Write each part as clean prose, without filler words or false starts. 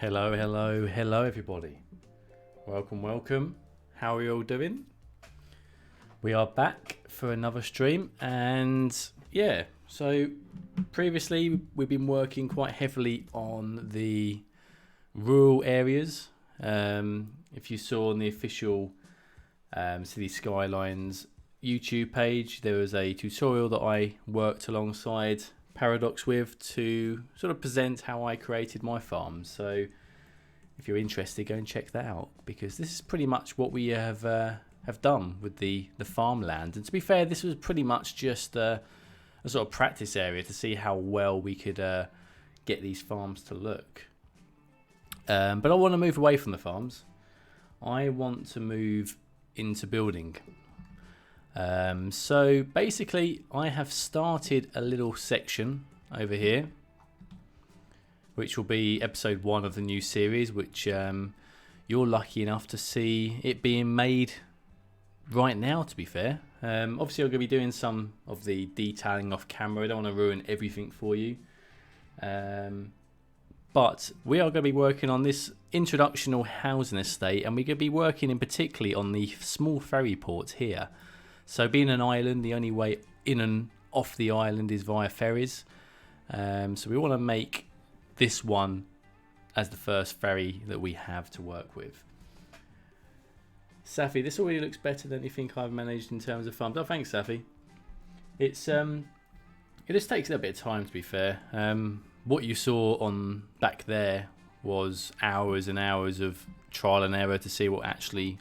Hello, hello, hello, everybody. Welcome. How are you all doing? We are back for another stream, and yeah, so previously we've been working quite heavily on the rural areas. If you saw on the official City Skylines YouTube page, there was a tutorial that I worked alongside Paradox with to sort of present how I created my farm. So if you're interested, go and check that out, because this is pretty much what we have done with the farmland. And to be fair, this was pretty much just a sort of practice area to see how well we could get these farms to look. But I want to move away from the farms. I want to move into building. So basically I have started a little section over here, which will be episode 1 of the new series, which you're lucky enough to see it being made right now, to be fair. Obviously I'm going to be doing some of the detailing off camera. I don't want to ruin everything for you. But we are going to be working on this introductional housing estate, and we're going to be working in particularly on the small ferry port here. So being an island, the only way in and off the island is via ferries. So we want to make this one as the first ferry that we have to work with. Safi, this already looks better than anything I've managed in terms of farms. Oh, thanks, Safi. It's it just takes a little bit of time, to be fair. What you saw on back there was hours and hours of trial and error to see what actually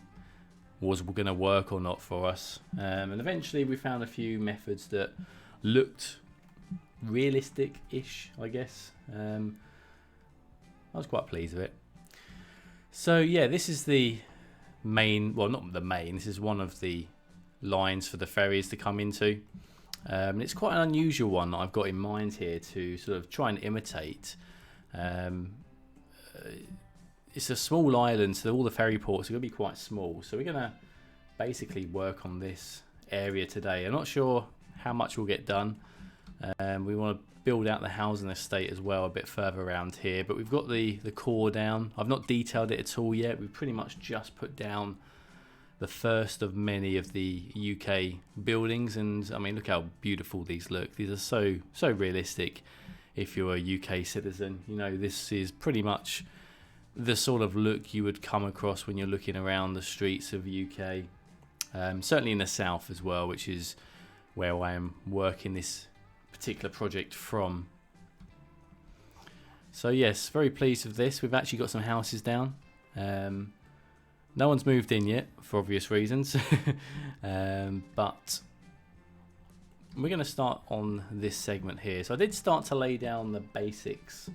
was going to work or not for us, and eventually we found a few methods that looked realistic-ish, I guess. I was quite pleased with it. So yeah, this is the main, well, not the main, this is one of the lines for the ferries to come into. It's quite an unusual one that I've got in mind here to sort of try and imitate. It's a small island, so all the ferry ports are going to be quite small. So we're going to basically work on this area today. I'm not sure how much we'll get done. We want to build out the housing estate as well a bit further around here. But we've got the core down. I've not detailed it at all yet. We've pretty much just put down the first of many of the UK buildings. And I mean, look how beautiful these look. These are so realistic. If you're a UK citizen, you know, this is pretty much the sort of look you would come across when you're looking around the streets of UK. Certainly in the south as well, which is where I am working this particular project from. So yes, very pleased with this. We've actually got some houses down. No one's moved in yet for obvious reasons. But we're going to start on this segment here. So I did start to lay down the basics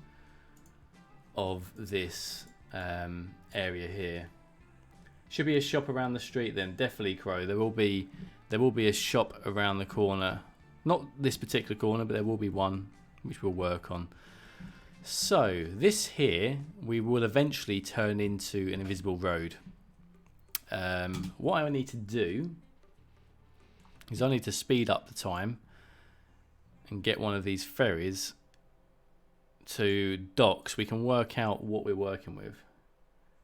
of this area here. Should be a shop around the street then, definitely, Crow. There will be a shop around the corner. Not this particular corner, but there will be one which we'll work on. So this here we will eventually turn into an invisible road. What I need to do is I need to speed up the time and get one of these ferries to dock so we can work out what we're working with.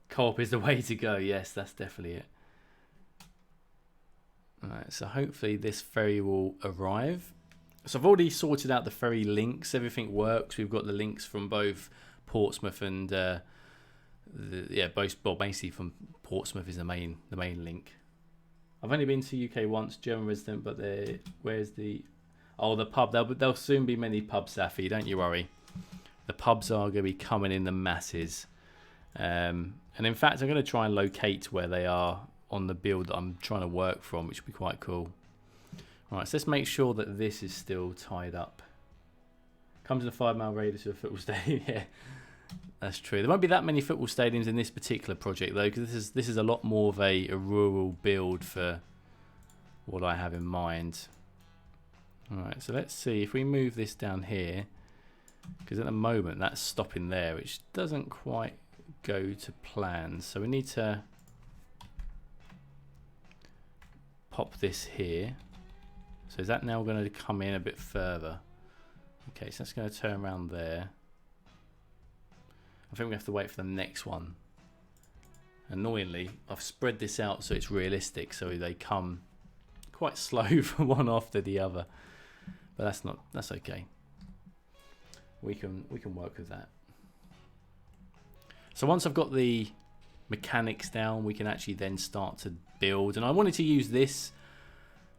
Co-op is the way to go. Yes, that's definitely it. Alright, so hopefully this ferry will arrive. So I've already sorted out the ferry links. Everything works. We've got the links from both Portsmouth and basically from Portsmouth is the main link. I've only been to UK once, German resident, but where's the pub? There'll soon be many pubs, Safi, don't you worry. The pubs are going to be coming in the masses. And in fact, I'm going to try and locate where they are on the build that I'm trying to work from, which would be quite cool. Right, so let's make sure that this is still tied up. Comes in a 5-mile radius of a football stadium. Yeah, that's true. There won't be that many football stadiums in this particular project though, because this is a lot more of a rural build for what I have in mind. Alright, so let's see if we move this down here, because at the moment that's stopping there, which doesn't quite go to plan. So we need to pop this here. So is that now going to come in a bit further? Okay, so that's going to turn around there. I think we have to wait for the next one. Annoyingly, I've spread this out so it's realistic, so they come quite slow from one after the other. But that's okay. We can work with that. So once I've got the mechanics down, we can actually then start to build. And I wanted to use this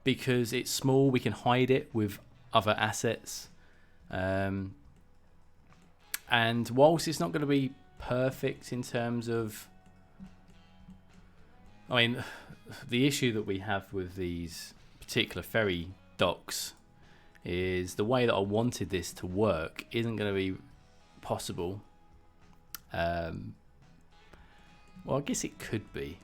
because it's small. We can hide it with other assets. And whilst it's not going to be perfect in terms of, I mean, the issue that we have with these particular ferry docks is the way that I wanted this to work isn't going to be possible. Well, I guess it could be.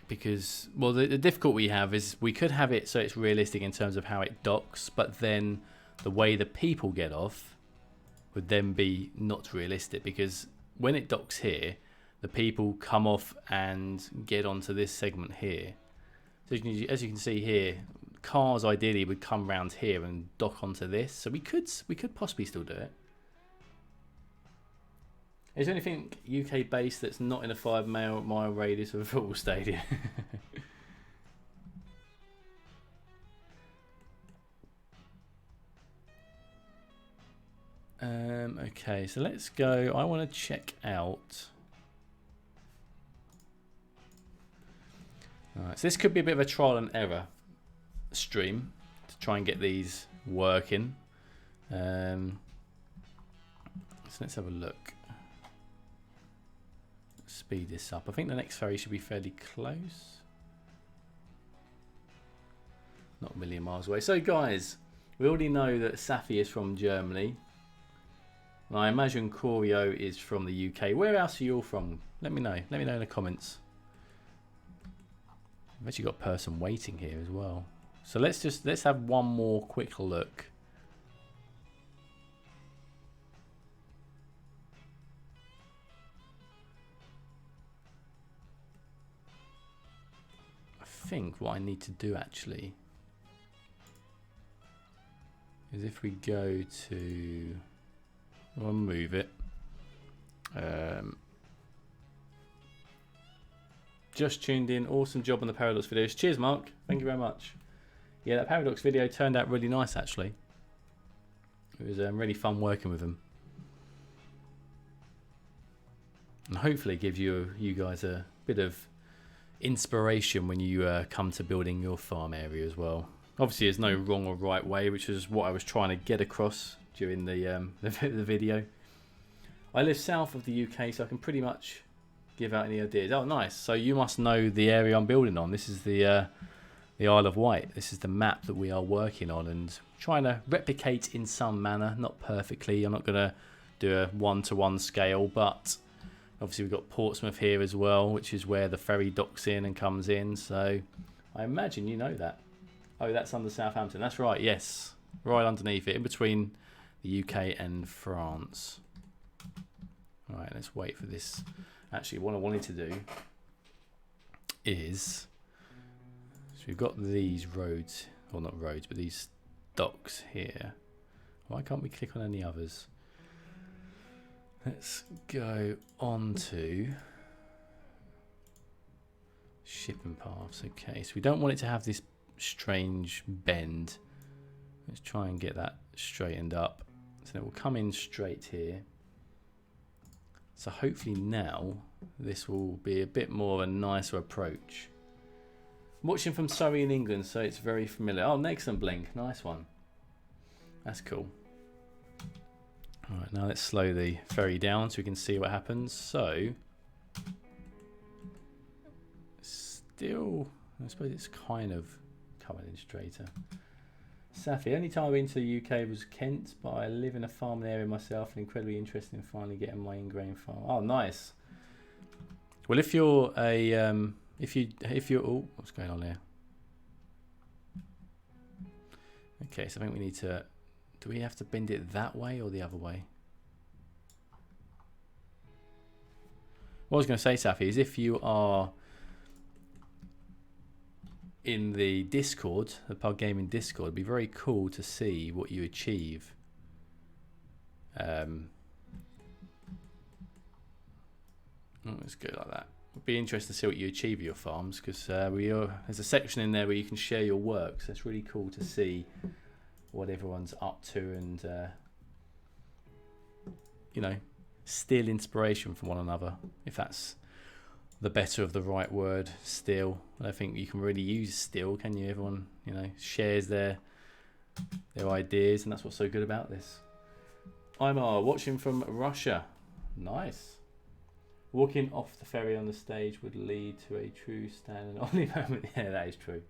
Because, well, the difficulty we have is we could have it so it's realistic in terms of how it docks, but then the way the people get off would then be not realistic, because when it docks here, the people come off and get onto this segment here. So as you can see here, cars ideally would come round here and dock onto this. So we could possibly still do it. Is there anything UK based that's not in a 5-mile radius of a football stadium? Okay, so let's go. I want to check out. Alright, so this could be a bit of a trial and error stream to try and get these working. So let's have a look. Speed this up. I think the next ferry should be fairly close. Not a million miles away. So guys, we already know that Safi is from Germany. And I imagine Corio is from the UK. Where else are you all from? Let me know. Let me know in the comments. I've actually got a person waiting here as well. So let's have one more quick look. I think what I need to do actually is if we go to, we'll move it. Just tuned in. Awesome job on the Paradox videos. Cheers, Mark. Thank you very much. Yeah, that Paradox video turned out really nice, actually. It was really fun working with them. And hopefully it gives you guys a bit of inspiration when you come to building your farm area as well. Obviously, there's no wrong or right way, which is what I was trying to get across during the video. I live south of the UK, so I can pretty much give out any ideas. Oh, nice. So you must know the area I'm building on. This is the Isle of Wight. This is the map that we are working on and trying to replicate in some manner. Not perfectly. I'm not going to do a one-to-one scale, but obviously we've got Portsmouth here as well, which is where the ferry docks in and comes in. So I imagine you know that. Oh, that's under Southampton. That's right. Yes. Right underneath it, in between the UK and France. All right, let's wait for this. Actually, what I wanted to do is, so we've got these roads, or not roads, but these docks here. Why can't we click on any others? Let's go on to shipping paths. Okay, so we don't want it to have this strange bend. Let's try and get that straightened up. So it will come in straight here. So hopefully now this will be a bit more of a nicer approach. I'm watching from Surrey in England, so it's very familiar. Oh, excellent blink. Nice one. That's cool. Alright, now let's slow the ferry down so we can see what happens. So, still, I suppose it's kind of coming in straighter. Safi, only time I've been to the UK was Kent, but I live in a farming area myself and incredibly interested in finally getting my ingrained farm. Oh, nice. Well, if you're a, if you're, oh, what's going on here? Okay, so I think we need to, do we have to bend it that way or the other way? What I was going to say, Safi, is if you are in the Discord, the Pug Gaming Discord, it'd be very cool to see what you achieve Let's go like that. It'd be interesting to see what you achieve with your farms, because there's a section in there where you can share your work, so it's really cool to see what everyone's up to and you know, steal inspiration from one another, if that's the better of the right word. Steal. I don't think you can really use steal, can you? Everyone, you know, shares their ideas, and that's what's so good about this. I'm watching from Russia. Nice. Walking off the ferry on the stage would lead to a true stand and only moment. Yeah, that is true.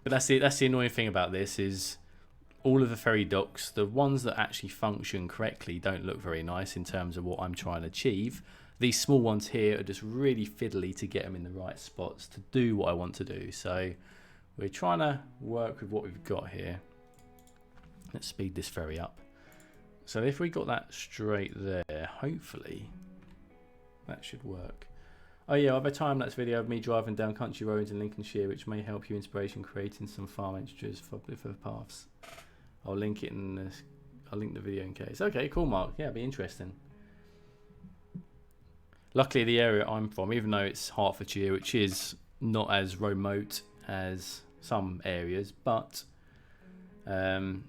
But that's the annoying thing about this is all of the ferry docks, the ones that actually function correctly, don't look very nice in terms of what I'm trying to achieve. These small ones here are just really fiddly to get them in the right spots to do what I want to do. So we're trying to work with what we've got here. Let's speed this ferry up. So if we got that straight there, hopefully that should work. Oh yeah, I have a time-lapse video of me driving down country roads in Lincolnshire, which may help you inspiration creating some farm entries for the paths. I'll link it in this. I'll link the video in case. Okay, cool, Mark. Yeah, it'll be interesting. Luckily, the area I'm from, even though it's Hertfordshire, which is not as remote as some areas, but the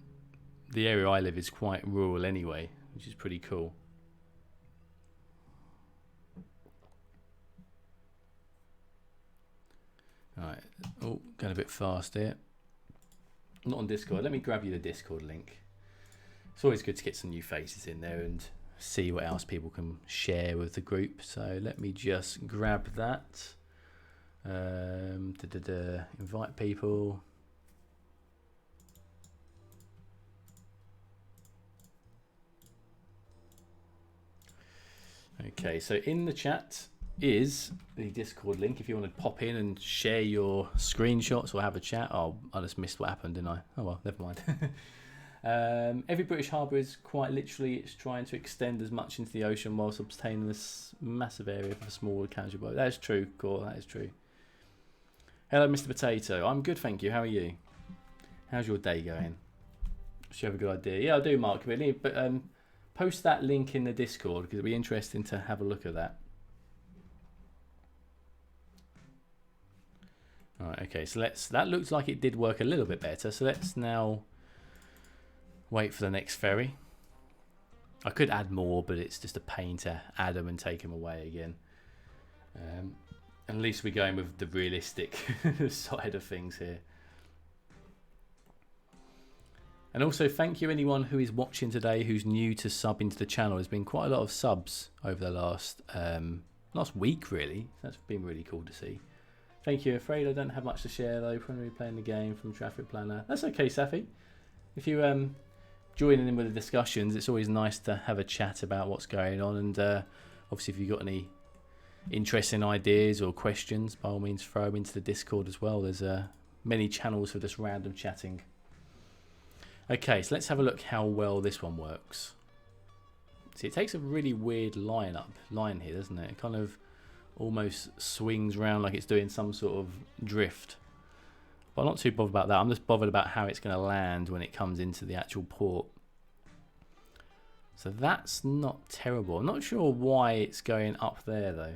area I live is quite rural anyway, which is pretty cool. Alright, oh, going a bit fast here. Not on Discord. Let me grab you the Discord link. It's always good to get some new faces in there and see what else people can share with the group. So let me just grab that. Invite people. Okay, so in the chat is the Discord link if you want to pop in and share your screenshots or have a chat. Oh, I just missed what happened, didn't I? Oh well, never mind. Every British harbour is quite literally, it's trying to extend as much into the ocean whilst obtaining this massive area for smaller casual boat. That is true, Core, that is true. Hello, Mr. Potato. I'm good, thank you. How are you? How's your day going? Do you have a good idea? Yeah, I do, Mark. Really, but post that link in the Discord because it'll be interesting to have a look at that. Alright, okay, so that looks like it did work a little bit better, so let's now wait for the next ferry. I could add more, but it's just a pain to add them and take them away again. At least we're going with the realistic side of things here. And also thank you anyone who is watching today who's new to subbing to the channel. There's been quite a lot of subs over the last week really. That's been really cool to see. Thank you. Afraid I don't have much to share though. Probably playing the game from Traffic Planner. That's okay, Safi. If you joining in with the discussions, it's always nice to have a chat about what's going on. And obviously, if you've got any interesting ideas or questions, by all means, throw them into the Discord as well. There's many channels for just random chatting. Okay, so let's have a look how well this one works. See, it takes a really weird line here, doesn't it? It kind of almost swings around like it's doing some sort of drift. But I'm not too bothered about that. I'm just bothered about how it's going to land when it comes into the actual port. So that's not terrible. I'm not sure why it's going up there though.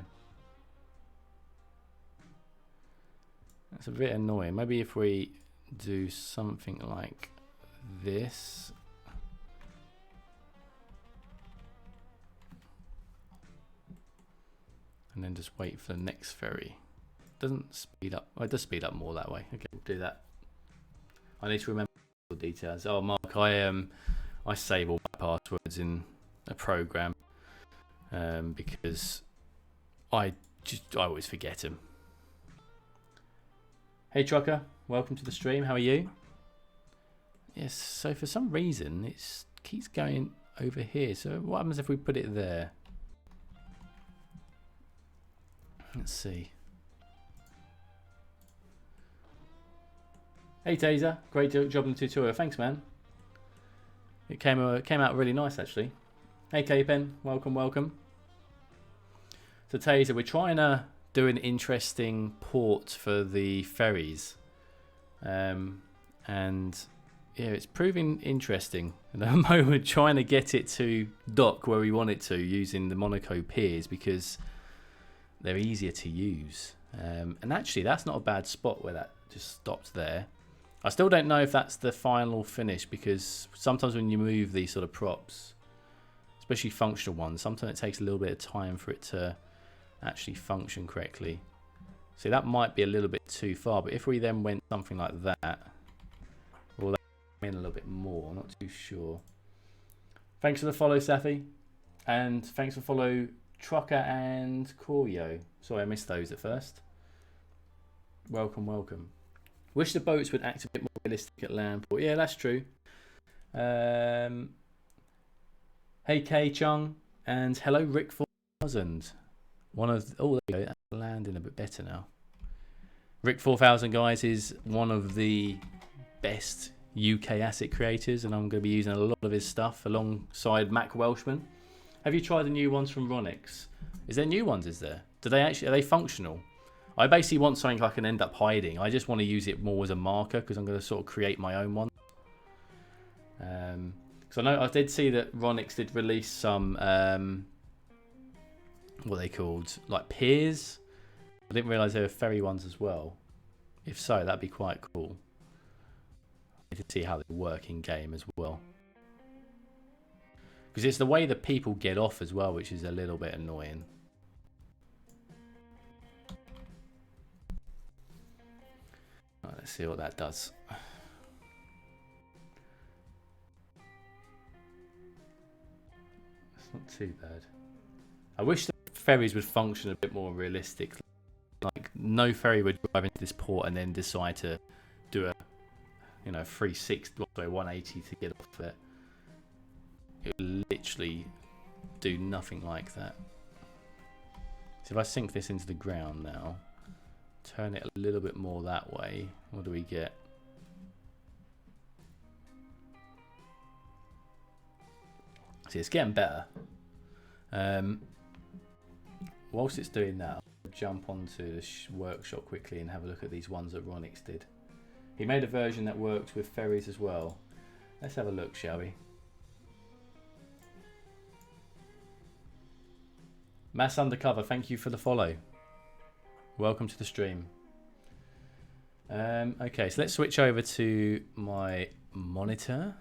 That's a bit annoying. Maybe if we do something like this. And then just wait for the next ferry. Doesn't speed up. Oh, it does speed up more that way. Okay, we'll do that. I need to remember all the details. Oh, Mark, I save all my passwords in a program because I always forget them. Hey, Trucker, welcome to the stream. How are you? Yes. So for some reason it keeps going over here. So what happens if we put it there? Let's see. Hey Taser, great job in the tutorial. Thanks, man. It came out really nice actually. Hey K-Pen, welcome. So Taser, we're trying to do an interesting port for the ferries, and yeah, it's proving interesting at the moment, trying to get it to dock where we want it to using the Monaco piers, because they're easier to use. And actually, that's not a bad spot where that just stopped there. I still don't know if that's the final finish, because sometimes when you move these sort of props, especially functional ones, sometimes it takes a little bit of time for it to actually function correctly. So that might be a little bit too far, but if we then went something like that, will that come in a little bit more? I'm not too sure. Thanks for the follow, Safi. And thanks for follow Trucker and Corio. Sorry, I missed those at first. Welcome, welcome. Wish the boats would act a bit more realistic at Landport. Yeah, that's true. Hey K Chung, and hello Rick 4000. One of there you go. That's landing a bit better now. Rick 4000, guys, is one of the best UK asset creators, and I'm going to be using a lot of his stuff alongside Mac Welshman. Have you tried the new ones from Ronix? Is there new ones? Is there? Do they actually, are they functional? I basically want something I can end up hiding. I just want to use it more as a marker, because I'm going to sort of create my own one. Because I know I did see that Ronix did release some what are they called, like piers. I didn't realise there were ferry ones as well. If so, that'd be quite cool. I need to see how they work in game as well, because it's the way that people get off as well, which is a little bit annoying. Right, let's see what that does. It's not too bad. I wish the ferries would function a bit more realistic. Like, no ferry would drive into this port and then decide to do a, 360, 180 to get off it. It would literally do nothing like that. So if I sink this into the ground now, turn it a little bit more that way, what do we get? See, it's getting better. Whilst it's doing that, I'll jump onto the workshop quickly and have a look at these ones that Ronix did. He made a version that works with ferries as well. Let's have a look, shall we? Mass Undercover, thank you for the follow. Welcome to the stream. Okay, so let's switch over to my monitor.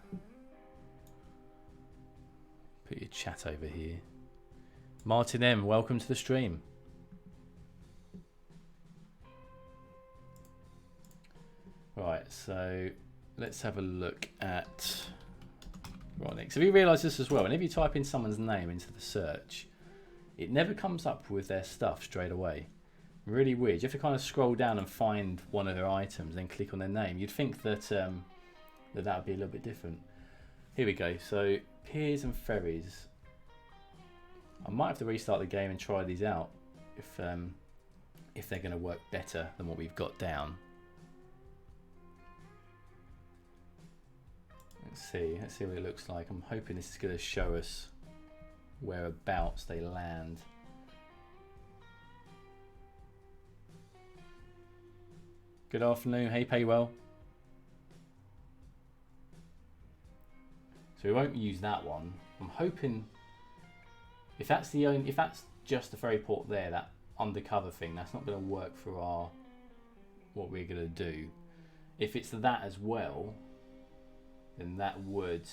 Put your chat over here. Martin M, welcome to the stream. Right, so let's have a look at Ronix. Have you realised this as well? Whenever you type in someone's name into the search, it never comes up with their stuff straight away. Really weird. You have to kind of scroll down and find one of their items, then click on their name. You'd think that that would be a little bit different. Here we go. So piers and ferries. I might have to restart the game and try these out if they're going to work better than what we've got down. Let's see what it looks like. I'm hoping this is going to show us whereabouts they land. Good afternoon. Hey, Paywell. So we won't use that one. I'm hoping if that's just the ferry port there, that undercover thing, that's not going to work for what we're going to do. If it's that as well, then that would.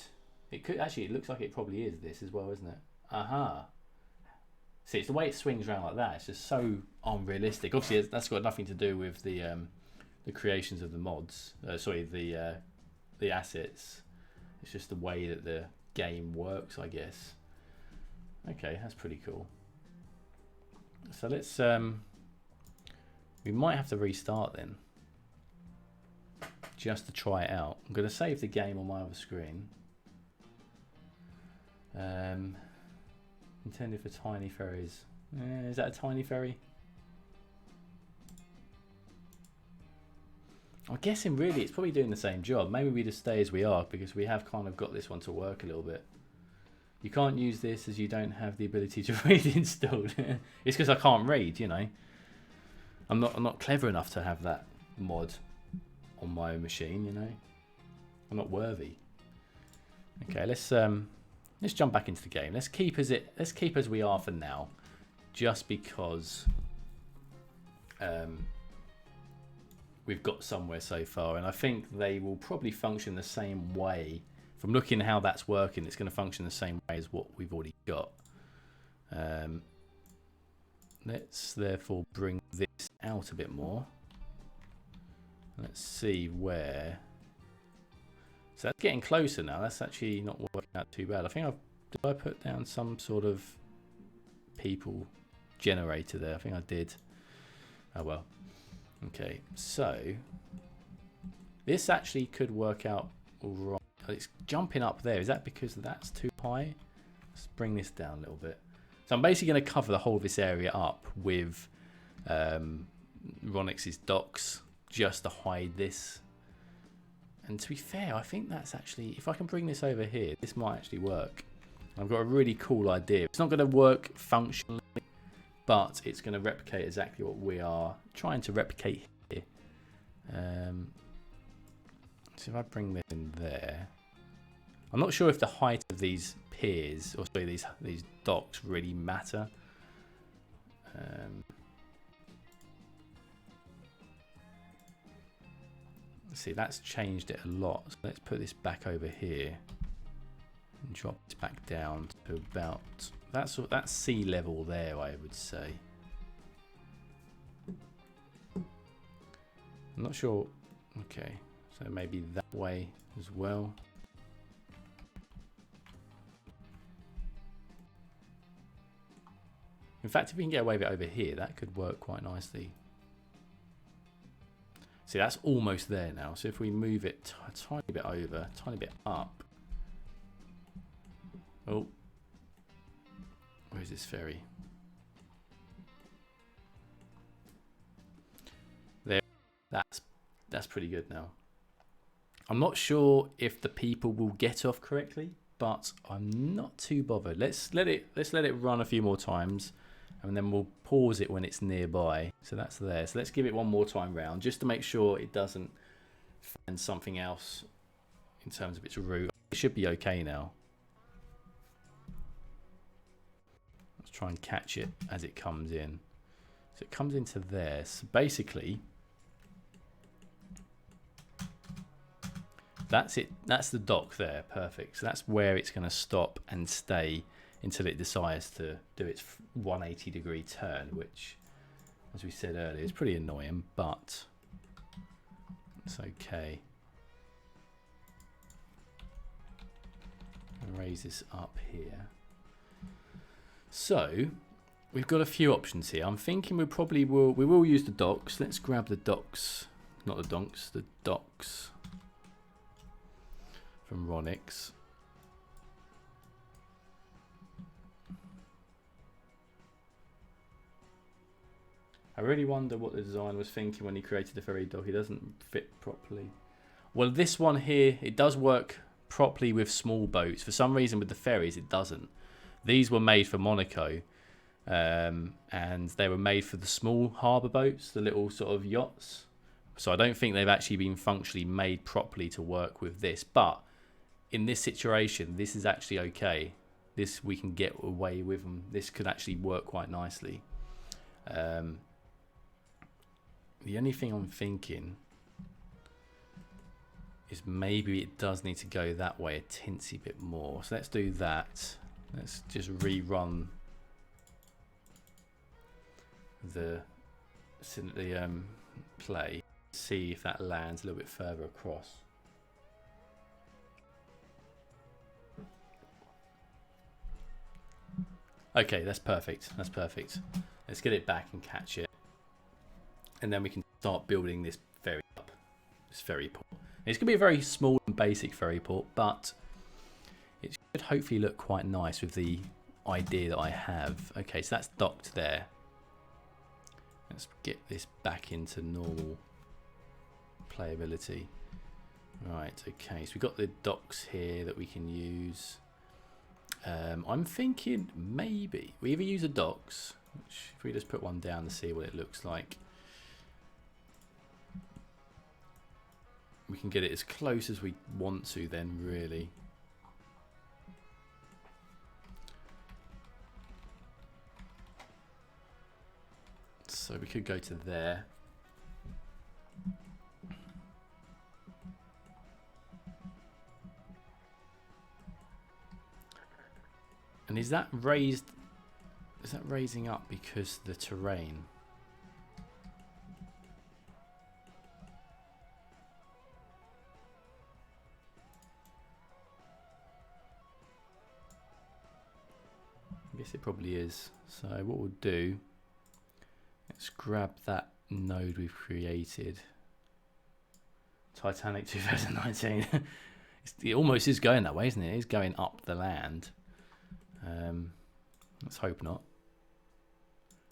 It could actually. It looks like it probably is this as well, isn't it? Aha. See, it's the way it swings around like that. It's just so unrealistic. Obviously, that's got nothing to do with the creations of the mods. The assets. It's just the way that the game works, I guess. Okay, that's pretty cool. So let's. We might have to restart then, just to try it out. I'm going to save the game on my other screen. Intended for tiny ferries. Is that a tiny ferry? I'm guessing really it's probably doing the same job. Maybe we just stay as we are because we have kind of got this one to work a little bit. You can't use this as you don't have the ability to read installed. It's because I can't read, you know. I'm not clever enough to have that mod on my own machine, you know. I'm not worthy. Okay, let's jump back into the game. Let's keep as we are for now, just because we've got somewhere so far, and I think they will probably function the same way. From looking at how that's working, it's going to function the same way as what we've already got. Let's therefore bring this out a bit more. Let's see where. So that's getting closer now. That's actually not working out too bad. I think did I put down some sort of people generator there? I think I did. Oh well. Okay, so this actually could work out all right. It's jumping up there. Is that because that's too high? Let's bring this down a little bit. So I'm basically going to cover the whole of this area up with Ronix's docks just to hide this. And to be fair, I think that's actually, if I can bring this over here, this might actually work. I've got a really cool idea. It's not going to work functionally, but it's going to replicate exactly what we are trying to replicate here. So if I bring this in there, I'm not sure if the height of these piers, or sorry, these docks really matter. See, that's changed it a lot. So let's put this back over here and drop this back down to about that's sea level there, I would say. I'm not sure. Okay, so maybe that way as well. In fact, if we can get away with it over here, that could work quite nicely. See, that's almost there now. So if we move it a tiny bit over, a tiny bit up. Oh, where's this ferry? There, that's pretty good now. I'm not sure if the people will get off correctly, but I'm not too bothered. Let's let it run a few more times, and then we'll pause it when it's nearby. So that's there. So let's give it one more time round, just to make sure it doesn't find something else in terms of its route. It should be okay now. Let's try and catch it as it comes in. So it comes into there. So basically, that's it. That's the dock there. Perfect. So that's where it's going to stop and stay until it decides to do its 180-degree turn, which, as we said earlier, is pretty annoying, but it's okay. I'll raise this up here. So we've got a few options here. I'm thinking we will use the docks. Let's grab the docks, not the donks, the docks from Ronix. I really wonder what the designer was thinking when he created the ferry dock. It doesn't fit properly. Well, this one here, it does work properly with small boats. For some reason with the ferries, it doesn't. These were made for Monaco, and they were made for the small harbour boats, the little sort of yachts. So I don't think they've actually been functionally made properly to work with this. But in this situation, this is actually okay. This, we can get away with them. This could actually work quite nicely. The only thing I'm thinking is maybe it does need to go that way a tinsy bit more. So let's do that. Let's just rerun the play. See if that lands a little bit further across. Okay, that's perfect. That's perfect. Let's get it back and catch it. And then we can start building this ferry up, this ferry port. It's going to be a very small and basic ferry port, but it should hopefully look quite nice with the idea that I have. Okay, so that's docked there. Let's get this back into normal playability. Right, okay, so we've got the docks here that we can use. I'm thinking maybe we either use the docks, which if we just put one down to see what it looks like. we can get it as close as we want to then, really. So we could go to there. And is that raised? Is that raising up because the terrain? I guess it probably is. So what we'll do, let's grab that node we've created. Titanic 2019. It almost is going that way, isn't it? It's going up the land. Let's hope not.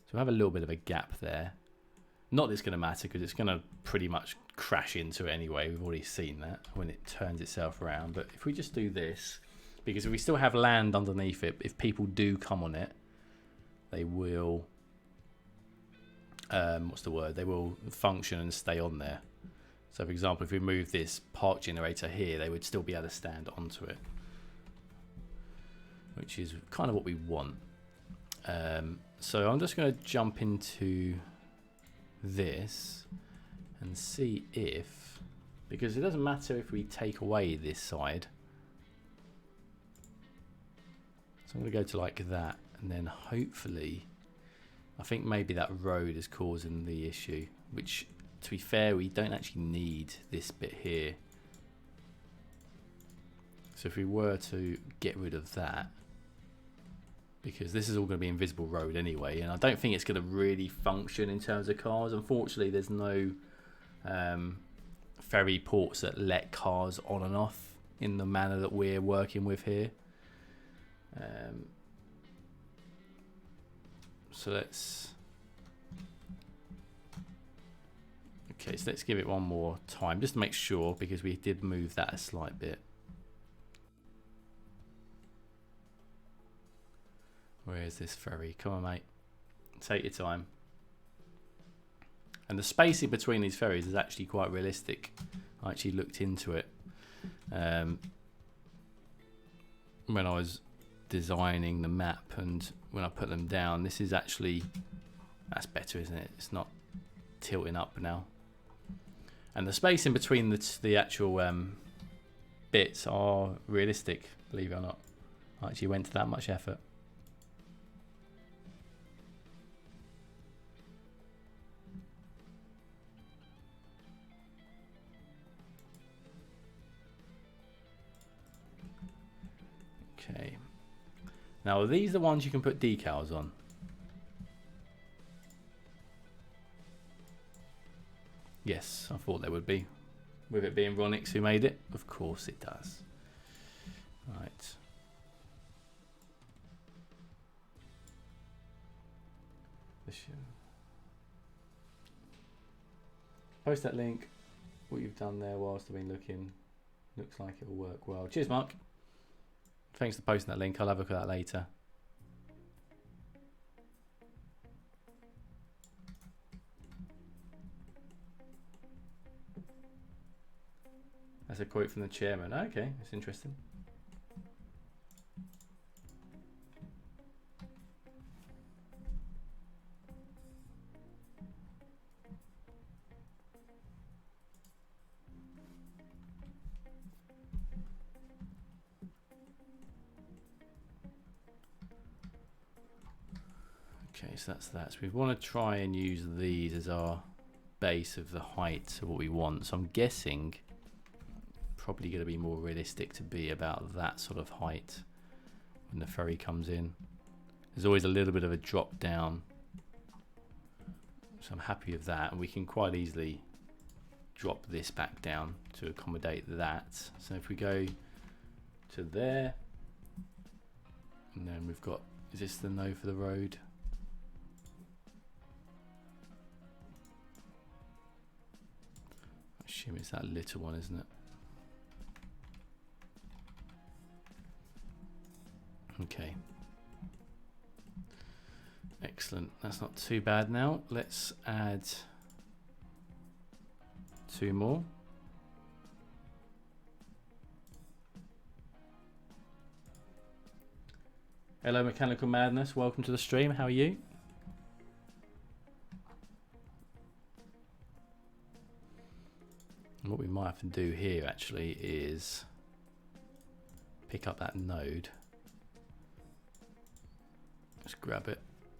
So we'll have a little bit of a gap there. Not that it's going to matter because it's going to pretty much crash into it anyway. We've already seen that when it turns itself around. But if we just do this, because if we still have land underneath it, if people do come on it, they will, what's the word? They will function and stay on there. So for example, if we move this park generator here, they would still be able to stand onto it, which is kind of what we want. So I'm just going to jump into this and see if, because it doesn't matter if we take away this side. So I'm going to go to like that, and then hopefully, I think maybe that road is causing the issue, which, to be fair, we don't actually need this bit here. So if we were to get rid of that, because this is all going to be invisible road anyway, and I don't think it's going to really function in terms of cars. Unfortunately, there's no ferry ports that let cars on and off in the manner that we're working with here. So let's... Okay, so let's give it one more time, just to make sure, because we did move that a slight bit. Where is this ferry? Come on, mate. Take your time. And the spacing between these ferries is actually quite realistic. I actually looked into it when I was designing the map, and when I put them down, this is actually, that's better, isn't it? It's not tilting up now. And the spacing between the actual bits are realistic, believe it or not. I actually went to that much effort. Okay. Now, are these the ones you can put decals on? Yes, I thought there would be. With it being Ronix who made it, of course it does. Right. Post that link. What you've done there whilst I've been looking. Looks like it will work well. Cheers, Mark. Thanks for posting that link. I'll have a look at that later. That's a quote from the chairman. Okay, that's interesting. Okay, so that's that. So we want to try and use these as our base of the height of what we want. So I'm guessing probably going to be more realistic to be about that sort of height when the ferry comes in. There's always a little bit of a drop down, so I'm happy with that, and we can quite easily drop this back down to accommodate that. So if we go to there, and then we've got, is this the no for the road? I assume it's that little one, isn't it? Okay, excellent. That's not too bad now. Let's add 2 more. Hello, Mechanical Madness. Welcome to the stream. How are you? And what we might have to do here actually is pick up that node. Just grab it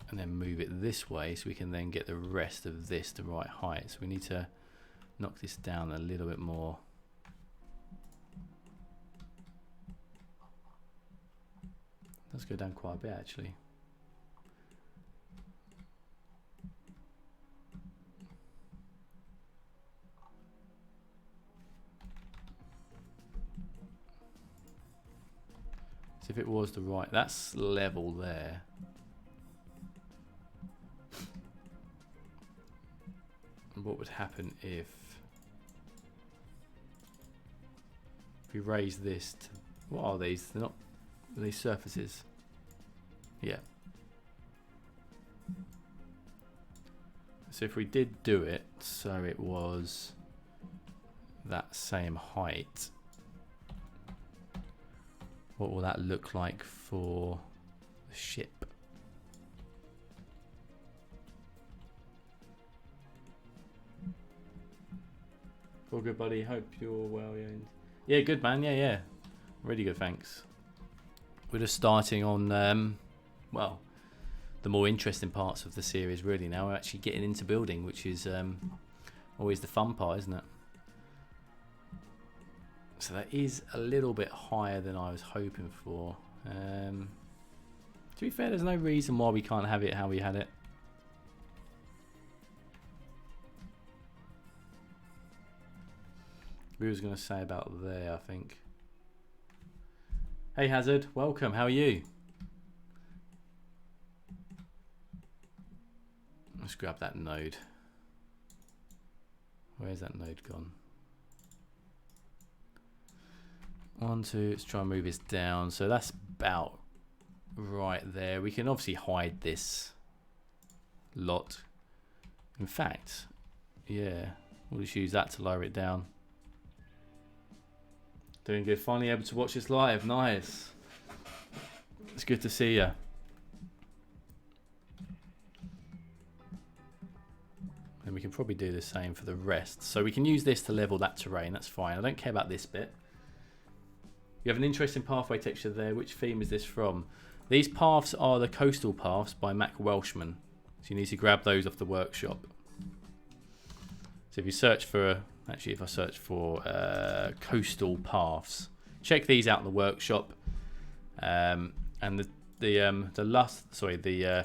and then move it this way so we can then get the rest of this the right height. So we need to knock this down a little bit more. Let's go down quite a bit actually. So if it was the right, that's level there. And what would happen if we raise this to, what are these? They're not, are these surfaces? Yeah. So if we did do it so it was that same height, what will that look like for the ship? All good, buddy. Hope you're well. Yeah, good, man. Yeah. Really good, thanks. We're just starting on, well, the more interesting parts of the series, really, now. We're actually getting into building, which is always the fun part, isn't it? So that is a little bit higher than I was hoping for. To be fair, there's no reason why we can't have it how we had it. We was going to say about there, I think. Hey Hazard, welcome. How are you? Let's grab that node. Where's that node gone? 1, 2, let's try and move this down. So that's about right there. We can obviously hide this lot. In fact, yeah, we'll just use that to lower it down. Doing good. Finally able to watch this live. Nice. It's good to see you. And we can probably do the same for the rest. So we can use this to level that terrain. That's fine. I don't care about this bit. You have an interesting pathway texture there. Which theme is this from? These paths are the coastal paths by Mac Welshman. So you need to grab those off the workshop. So if you search for, actually if I search for coastal paths, check these out in the workshop. And the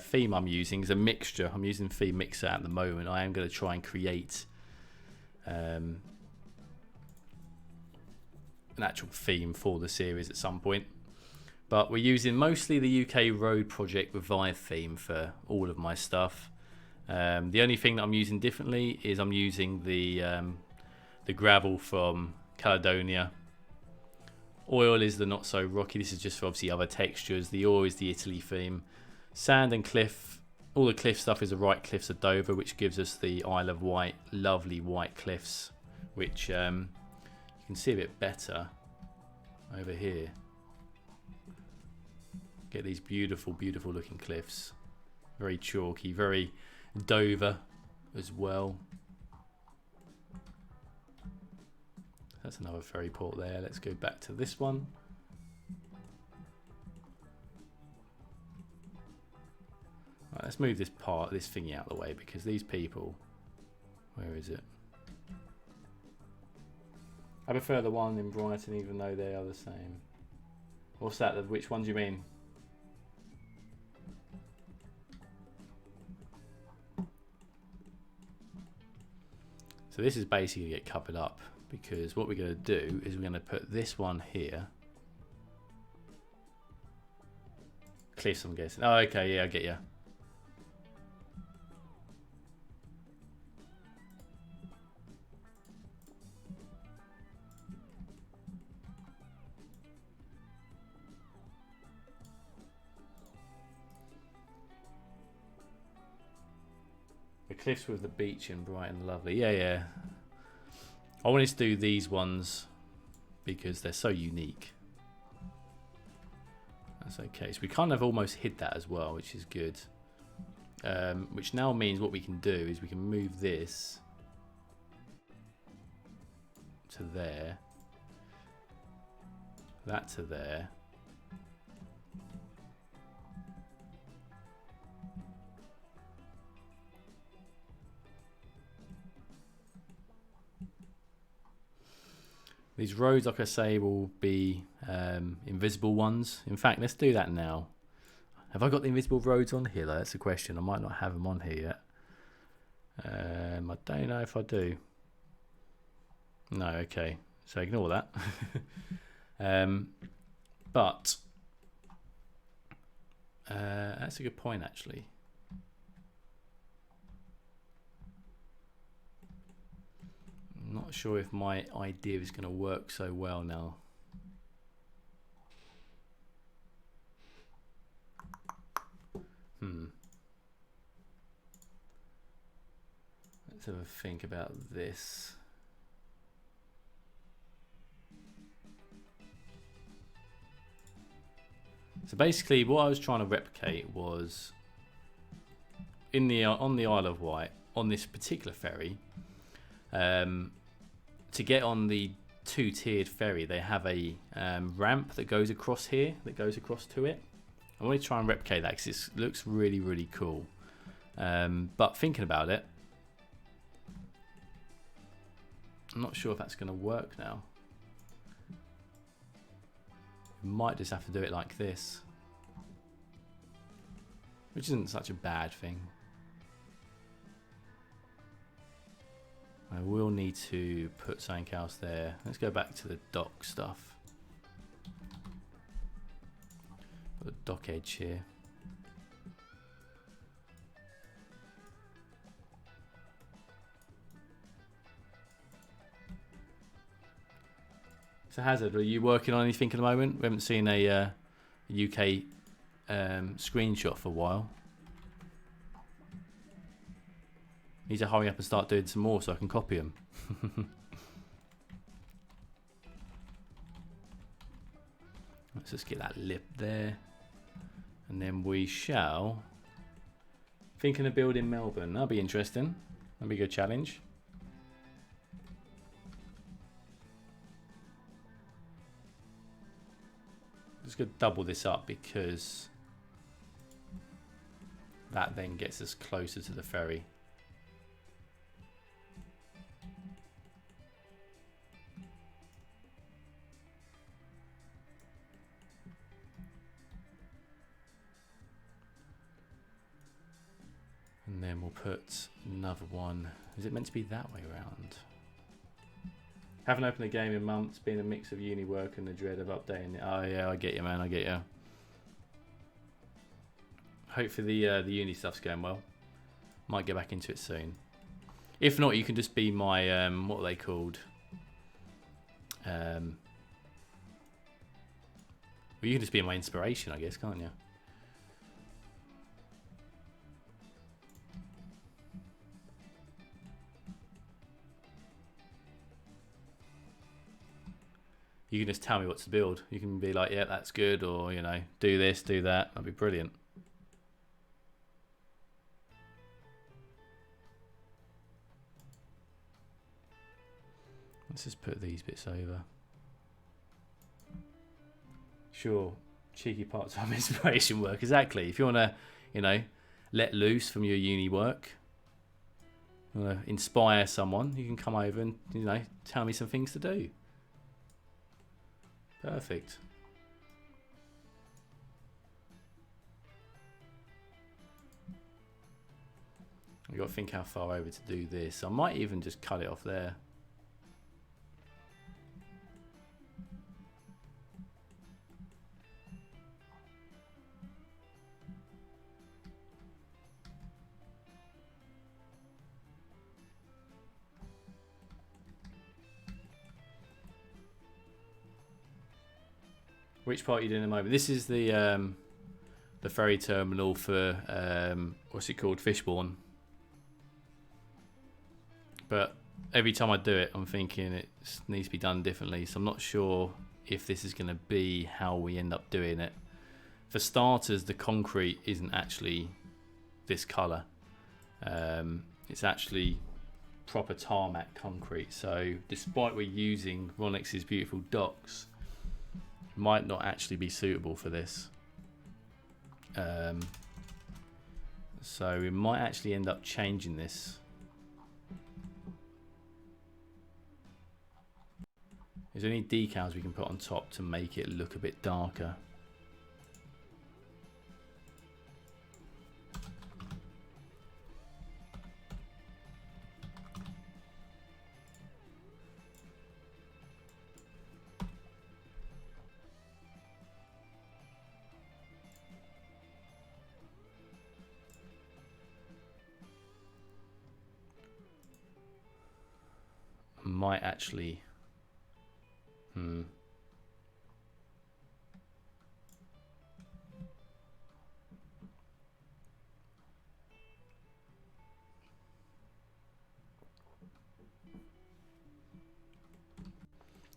theme I'm using is a mixture. I'm using Theme Mixer at the moment. I am going to try and create an actual theme for the series at some point, but we're using mostly the UK Road Project Revive theme for all of my stuff. The only thing that I'm using differently is I'm using the gravel from Caledonia. Oil is the not so rocky. This is just for obviously other textures. The oil is the Italy theme. Sand and cliff, all the cliff stuff is the Right Cliffs of Dover, which gives us the Isle of Wight, lovely white cliffs, which you can see a bit better over here. Get these beautiful looking cliffs, very chalky, very Dover as well. That's another ferry port there. Let's go back to this one. Right, let's move this thingy out of the way, because these people, where is it? I prefer the one in Brighton, even though they are the same. What's that? Which one do you mean? So this is basically get covered up, because what we're going to do is we're going to put this one here. Cliffs, I'm guessing. Oh, okay, yeah, I get you. The cliffs with the beach in Brighton, lovely. Yeah. I wanted to do these ones because they're so unique. That's okay. So we kind of almost hid that as well, which is good. Which now means what we can do is we can move this to there, that to there. These roads, like I say, will be invisible ones. In fact, let's do that now. Have I got the invisible roads on here though? That's the question. I might not have them on here yet. I don't know if I do. No, okay. So ignore that. But that's a good point actually. I'm not sure if my idea is going to work so well now. Let's have a think about this. So basically what I was trying to replicate was in the on the Isle of Wight, on this particular ferry, to get on the two-tiered ferry, they have a ramp that goes across here, that goes across to it. I want to try and replicate that because it looks really, really cool. But thinking about it, I'm not sure if that's going to work now. We might just have to do it like this, which isn't such a bad thing. I will need to put something else there. Let's go back to the dock stuff. Put the dock edge here. So Hazard, are you working on anything at the moment? We haven't seen a UK screenshot for a while. Need to hurry up and start doing some more so I can copy them. Let's just get that lip there. And then we shall... Thinking of building Melbourne. That'll be interesting. That'll be a good challenge. Just going to double this up because that then gets us closer to the ferry. And then we'll put another one. Is it meant to be that way around? Haven't opened a game in months, been a mix of uni work and the dread of updating it. Oh yeah, I get you, man, I get you. Hopefully the uni stuff's going well. Might get back into it soon. If not, you can just be my, what are they called? Well, you can just be my inspiration, I guess, can't you? You can just tell me what to build. You can be like, yeah, that's good, or, you know, do this, do that. That'd be brilliant. Let's just put these bits over. Sure, cheeky part-time inspiration work. Exactly. If you want to, you know, let loose from your uni work, you want to inspire someone, you can come over and, you know, tell me some things to do. Perfect. I've got to think how far over to do this. I might even just cut it off there. Which part are you doing at the moment? This is the ferry terminal for what's it called, Fishbourne. But every time I do it, I'm thinking it needs to be done differently. So I'm not sure if this is going to be how we end up doing it. for starters, the concrete isn't actually this colour. It's actually proper tarmac concrete. So despite we're using Ronix's beautiful docks, it might not actually be suitable for this. So we might actually end up changing this. Is there any decals we can put on top to make it look a bit darker? Might actually...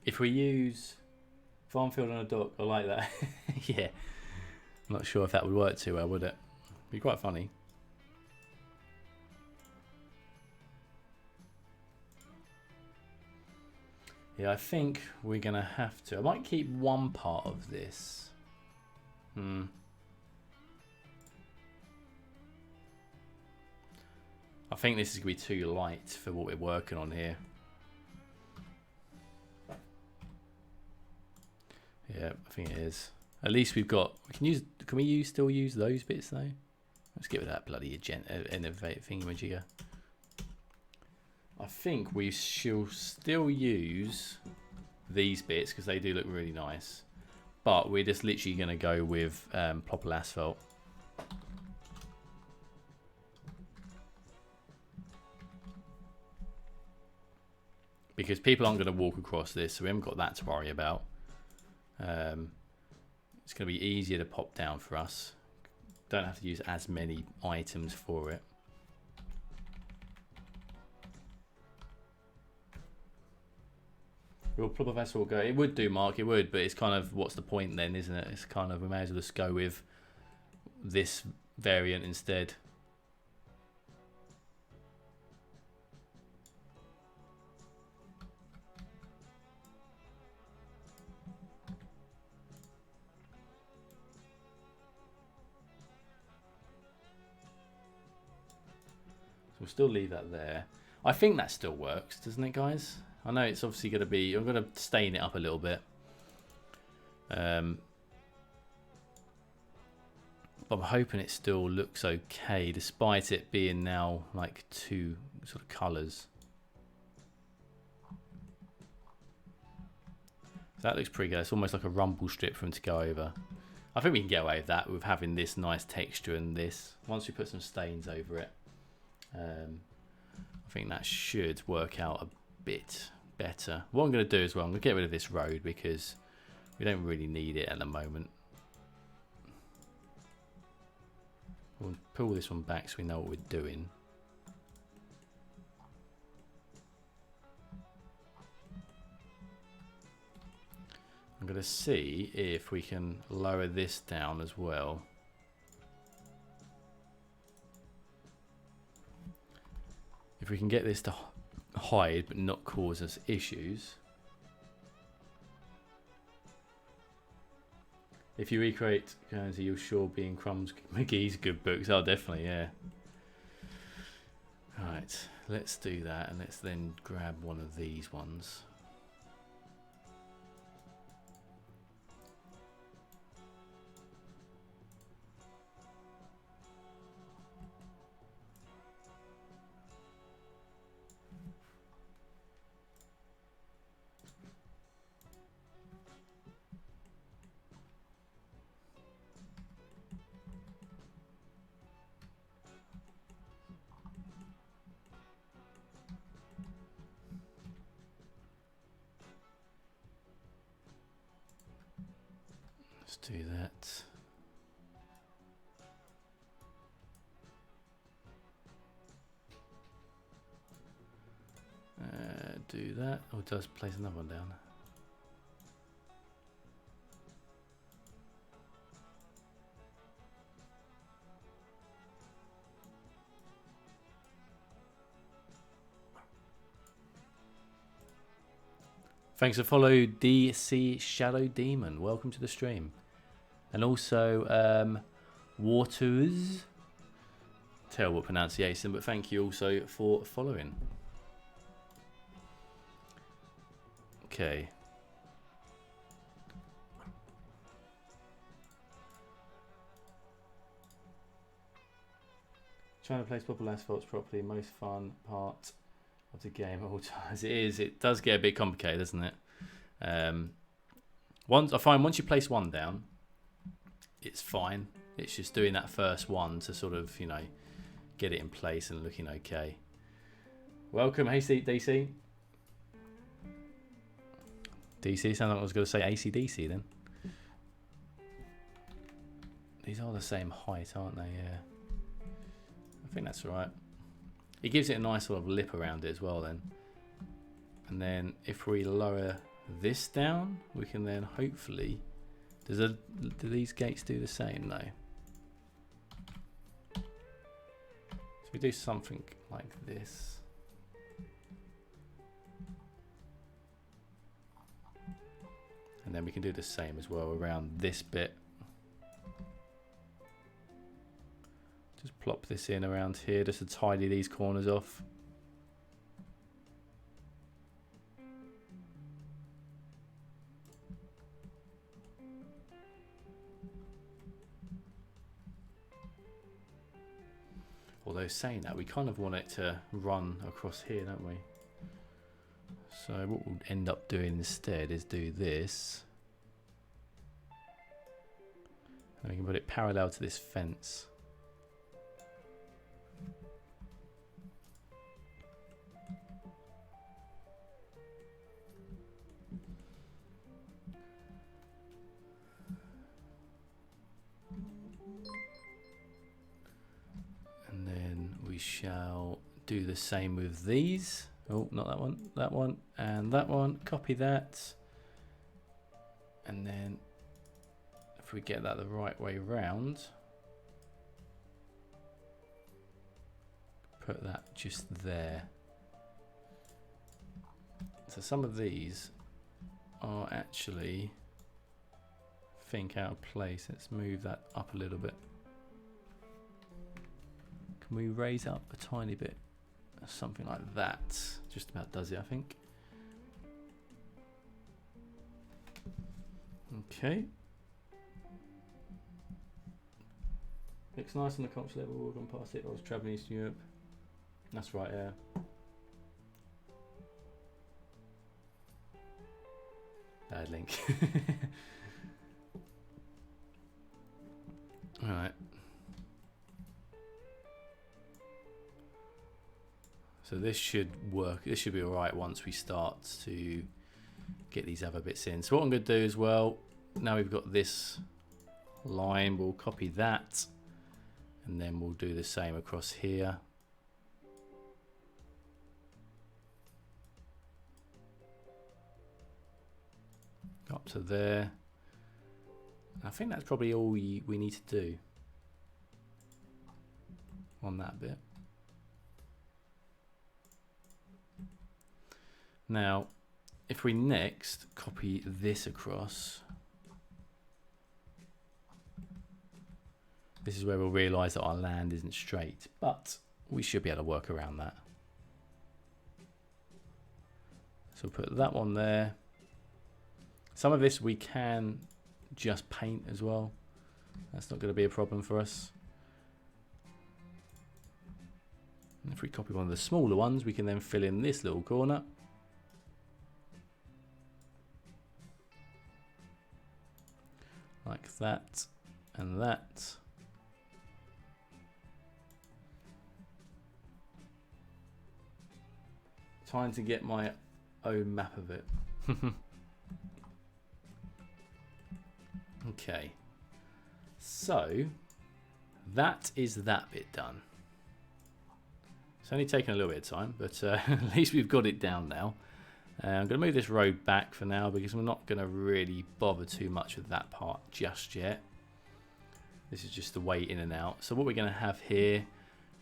If we use farm field on a dock, I like that. Yeah. I'm not sure if that would work too well, would it? Be quite funny. Yeah, I think we're going to have to. I might keep one part of this. I think this is going to be too light for what we're working on here. Yeah, I think it is. At least we've got. Can we still use those bits though? Let's get rid of that bloody innovate thingamajigger. I think we shall still use these bits because they do look really nice. But we're just literally going to go with Plopple Asphalt. Because people aren't going to walk across this, so we haven't got that to worry about. It's going to be easier to pop down for us. Don't have to use as many items for it. Will Plopple Asphalt go? It would do, Mark, it would, but it's kind of, what's the point then, isn't it? It's kind of, we may as well just go with this variant instead. We'll still leave that there. I think that still works, doesn't it, guys? I know it's obviously going to be... I'm going to stain it up a little bit. But I'm hoping it still looks okay, despite it being now like two sort of colours. So that looks pretty good. It's almost like a rumble strip for him to go over. I think we can get away with that, with having this nice texture and this. Once we put some stains over it. I think that should work out a bit better. What I'm going to do as well, I'm going to get rid of this road because we don't really need it at the moment. We'll pull this one back so we know what we're doing. I'm going to see if we can lower this down as well. If we can get this to hide but not cause us issues. If you recreate Guernsey, you'll sure be in Crumbs McGee's good books. Oh, definitely, yeah. Right, let's do that, and let's then grab one of these ones. Let's do that. Do that. Oh, it does place another one down. Thanks for follow DC Shadow Demon. Welcome to the stream. And also Waters. Terrible pronunciation, but thank you also for following. Okay. Trying to place popular asphalts properly, most fun part of the game at all times. It is. It does get a bit complicated, doesn't it? I find once you place one down, it's fine. It's just doing that first one to sort of, you know, get it in place and looking okay. Welcome, hey DC. DC, sounds like I was going to say AC/DC then. These are the same height, aren't they? Yeah. I think that's right. It gives it a nice sort of lip around it as well then. And then if we lower this down, we can then hopefully... do these gates do the same? No. So we do something like this. And then we can do the same as well around this bit. Just plop this in around here just to tidy these corners off. Although saying that, we kind of want it to run across here, don't we? So what we'll end up doing instead is do this. And we can put it parallel to this fence. And then we shall do the same with these. Oh, not that one, and that one. Copy that. And then if we get that the right way round, put that just there. So some of these are actually, I think, out of place. Let's move that up a little bit. Can we raise up a tiny bit? Something like that. Just about does it, I think. Okay. Looks nice on the culture level. We're going past it. I was travelling Eastern Europe. That's right, yeah. Bad link. Alright. So this should work. This should be alright once we start to get these other bits in. So what I'm going to do as well, now we've got this line, we'll copy that. And then we'll do the same across here. Up to there. I think that's probably all we need to do on that bit. Now, if we next copy this across, this is where we'll realise that our land isn't straight, but we should be able to work around that. So we'll put that one there. Some of this we can just paint as well. That's not going to be a problem for us. And if we copy one of the smaller ones, we can then fill in this little corner. Like that and that. Trying to get my own map of it. Okay. So that is that bit done. It's only taken a little bit of time, but at least we've got it down now. I'm going to move this road back for now because we're not going to really bother too much with that part just yet. This is just the way in and out. So what we're going to have here,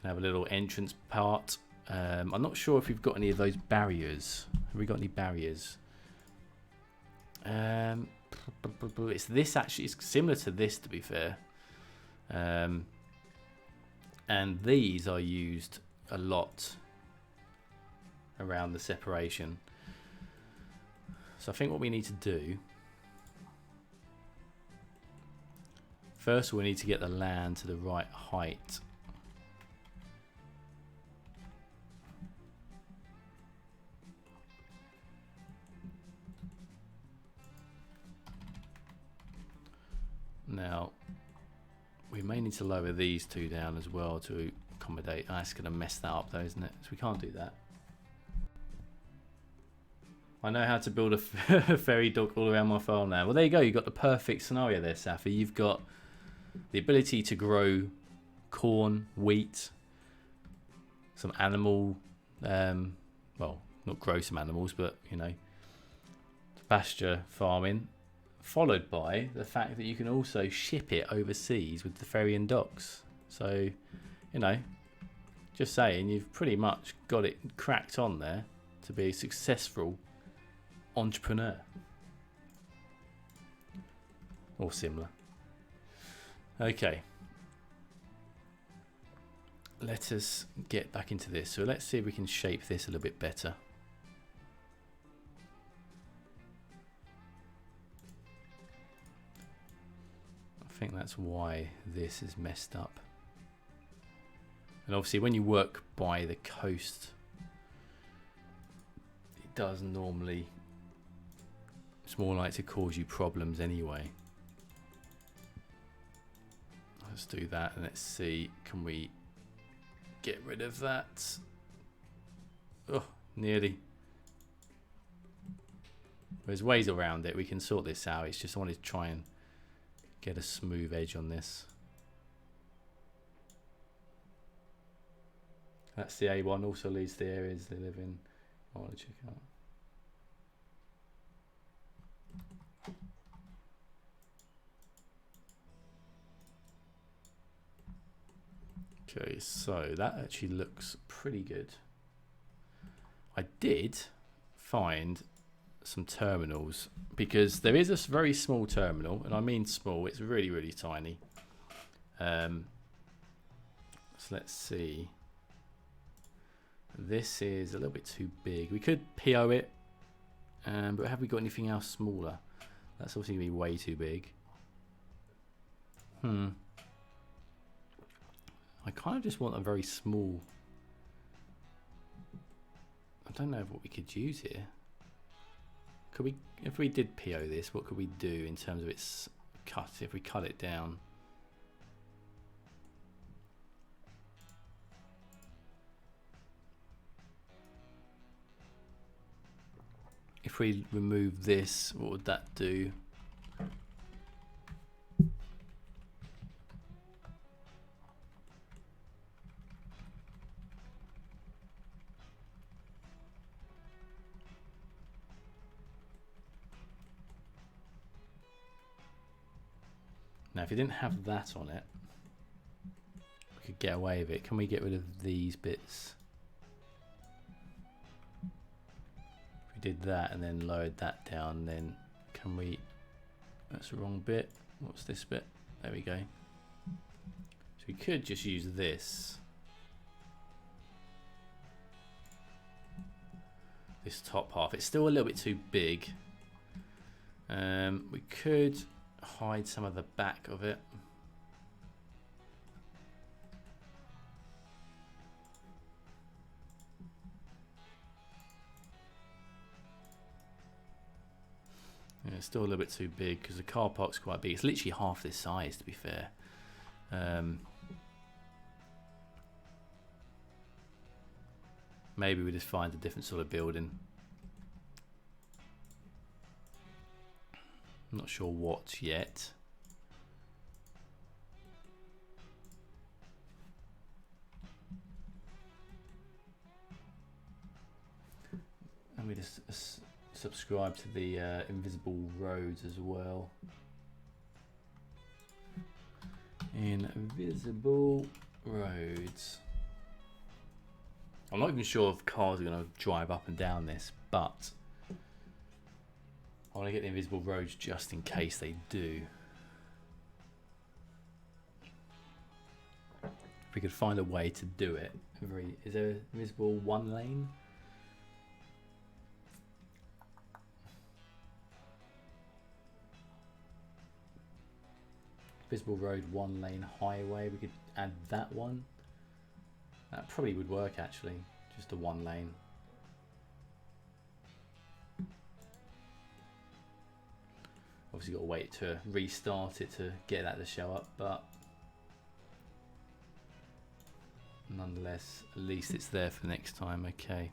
we have a little entrance part. I'm not sure if we've got any of those barriers. Have we got any barriers? It's this actually. It's similar to this, to be fair. And these are used a lot around the separation. So I think what we need to do, first we need to get the land to the right height. Now we may need to lower these two down as well to accommodate. Oh, that's going to mess that up though, isn't it? So we can't do that. I know how to build a fairy dock all around my farm now. Well, there you go. You've got the perfect scenario there, Safi. You've got the ability to grow corn, wheat, some animal, well, not grow some animals, but, you know, pasture farming, followed by the fact that you can also ship it overseas with the ferry and docks. So, you know, just saying, you've pretty much got it cracked on there to be a successful entrepreneur or similar. Okay, let us get back into this. So let's see if we can shape this a little bit better. I think that's why this is messed up. And obviously when you work by the coast, it does normally, it's more likely to cause you problems anyway. Let's do that and let's see, can we get rid of that? Oh, nearly. There's ways around it, we can sort this out. It's just I wanted to try and get a smooth edge on this. That's the A1, also leads to the areas they live in. I want to check out. Okay, so that actually looks pretty good. I did find some terminals because there is a very small terminal, and I mean small, it's really, really tiny. So let's see. This is a little bit too big. We could PO it, but have we got anything else smaller? That's obviously going to be way too big. I kind of just want a very small. I don't know what we could use here. Could we, if we did PO this, what could we do in terms of its cut? If we cut it down. If we remove this, what would that do? Now, if you didn't have that on it, we could get away with it. Can we get rid of these bits? If we did that and then lowered that down, then can we... That's the wrong bit. What's this bit? There we go. So we could just use this. This top half. It's still a little bit too big. We could hide some of the back of it. Yeah, it's still a little bit too big because the car park's quite big. It's literally half this size, to be fair. Maybe we just find a different sort of building. I'm not sure what yet. And we just subscribe to the invisible roads as well. Invisible roads. I'm not even sure if cars are going to drive up and down this, but I want to get the invisible roads just in case they do. If we could find a way to do it. Is there an invisible one lane? Visible road, one lane highway. We could add that one. That probably would work actually. Just a one lane. Obviously got to wait to restart it to get that to show up, but nonetheless, at least it's there for next time. Okay.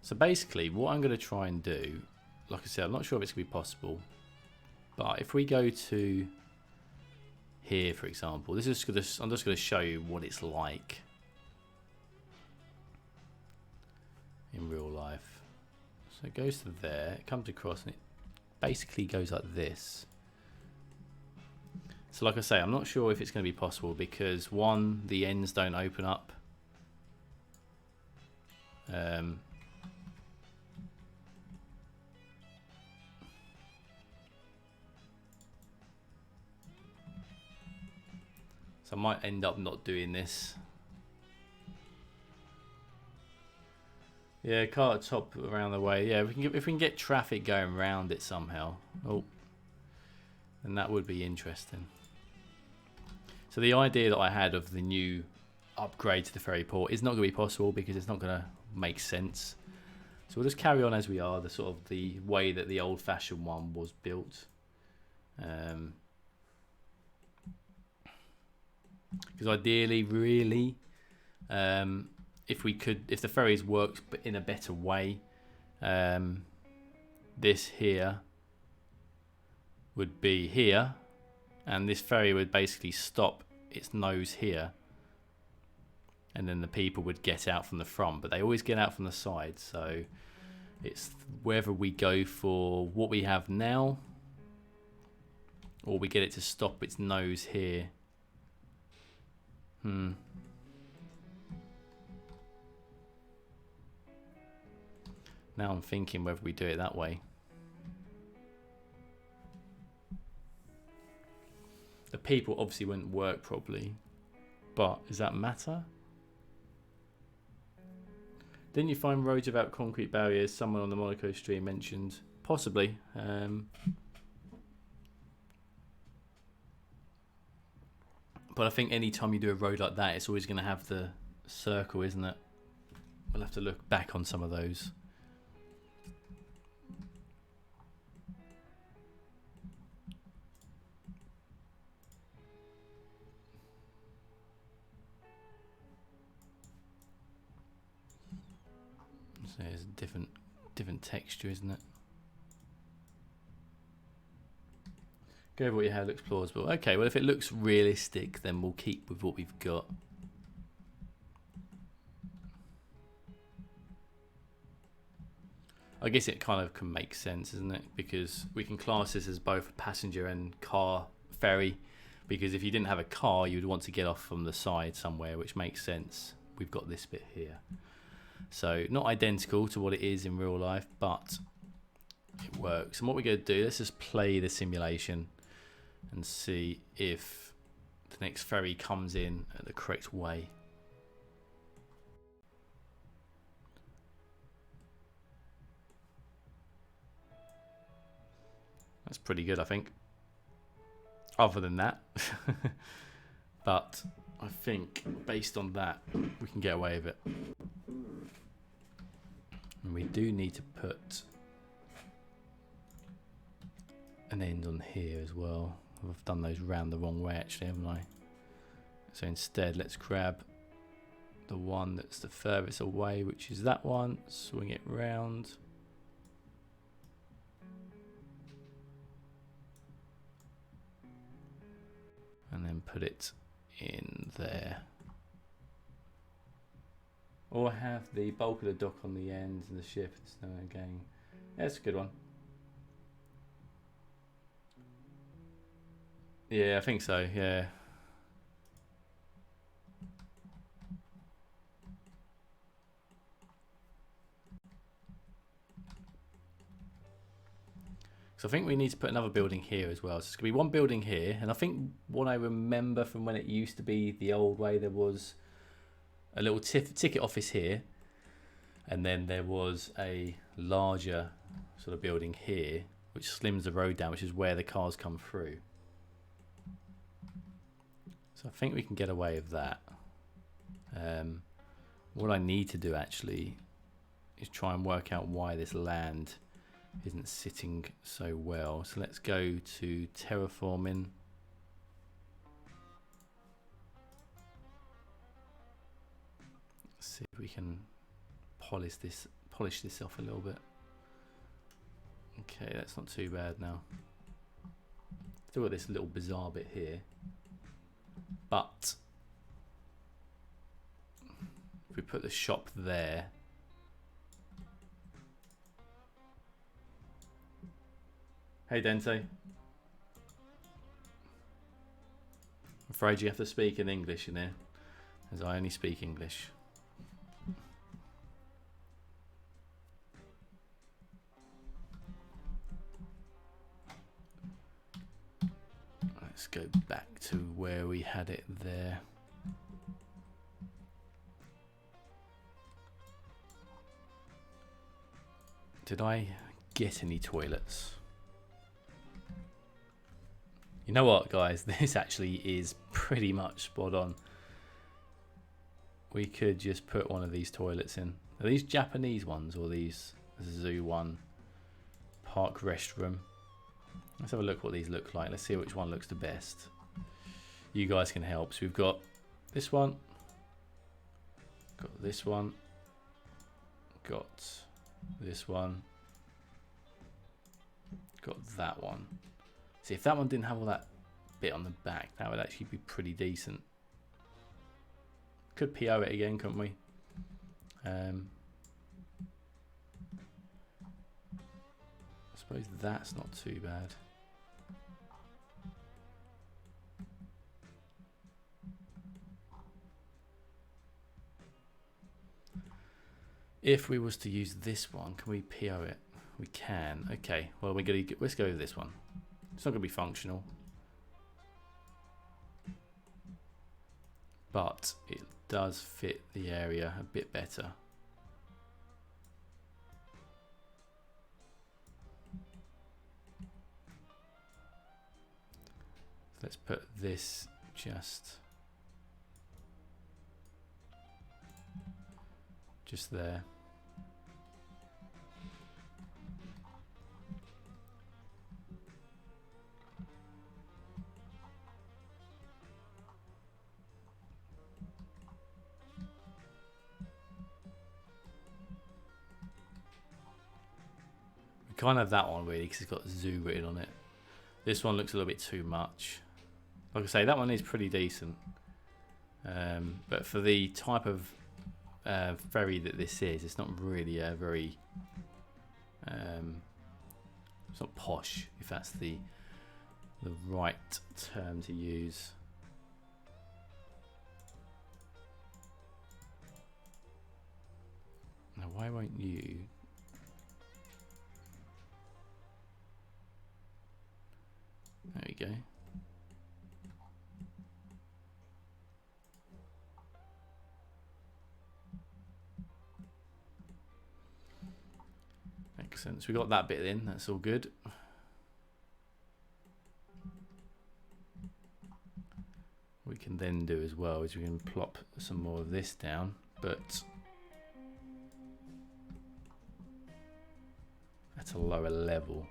So basically, what I'm going to try and do, like I said, I'm not sure if it's going to be possible, but if we go to here, for example, this is I'm just going to show you what it's like in real life. So it goes to there, it comes across, and it basically goes like this. So like I say, I'm not sure if it's going to be possible because one, the ends don't open up. So I might end up not doing this. Yeah, car top around the way. Yeah, if we can get traffic going around it somehow. Oh, then that would be interesting. So the idea that I had of the new upgrade to the ferry port is not going to be possible because it's not going to make sense. So we'll just carry on as we are, the sort of the way that the old-fashioned one was built. Because ideally, really, if the ferries worked but in a better way, this here would be here, and this ferry would basically stop its nose here, and then the people would get out from the front, but they always get out from the side. So it's whether we go for what we have now, or we get it to stop its nose here. Now I'm thinking whether we do it that way. The people obviously wouldn't work properly, but does that matter? Didn't you find roads without concrete barriers? Someone on the Monaco stream mentioned. Possibly. But I think any time you do a road like that, it's always going to have the circle, isn't it? We'll have to look back on some of those. So it's a different texture, isn't it? Go over what you have, looks plausible. Okay, well if it looks realistic, then we'll keep with what we've got. I guess it kind of can make sense, isn't it? Because we can class this as both a passenger and car ferry. Because if you didn't have a car, you'd want to get off from the side somewhere, which makes sense. We've got this bit here. So not identical to what it is in real life, but it works. And what we're going to do, let's just play the simulation and see if the next ferry comes in at the correct way. That's pretty good, I think. Other than that. But I think based on that, we can get away with it. And we do need to put an end on here as well. I've done those round the wrong way actually, haven't I? So instead, let's grab the one that's the furthest away, which is that one. Swing it round. And then put it in there. Or have the bulk of the dock on the ends and the ship and snow again. Yeah, that's a good one. Yeah, I think so, yeah. So I think we need to put another building here as well. So it's going to be one building here. And I think what I remember from when it used to be the old way, there was a little ticket office here. And then there was a larger sort of building here, which slims the road down, which is where the cars come through. So I think we can get away with that. What I need to do actually is try and work out why this land isn't sitting so well. So let's go to terraforming. Let's see if we can polish this off a little bit. Okay, that's not too bad now. Still got this little bizarre bit here, but if we put the shop there, hey Dente, I'm afraid you have to speak in English in here, as I only speak English. Let's go back to where we had it there. Did I get any toilets? You know what, guys? This actually is pretty much spot on. We could just put one of these toilets in. Are these Japanese ones or these zoo one? Park restroom. Let's have a look what these look like. Let's see which one looks the best. You guys can help. So we've got this one. Got this one. Got this one. Got that one. See, if that one didn't have all that bit on the back, that would actually be pretty decent. Could PO it again, couldn't we? I suppose that's not too bad. If we was to use this one, can we PO it? We can. Okay. Well, let's go with this one. It's not going to be functional, but it does fit the area a bit better. Let's put this just there. We can't have that one really because it's got zoo written on it. This one looks a little bit too much. Like I say, that one is pretty decent, but for the type of ferry that this is, it's not really a very it's not posh, if that's the right term to use. Now why won't you? There we go. Excellent. So we got that bit in. That's all good. We can then do as well is we can plop some more of this down, but at a lower level.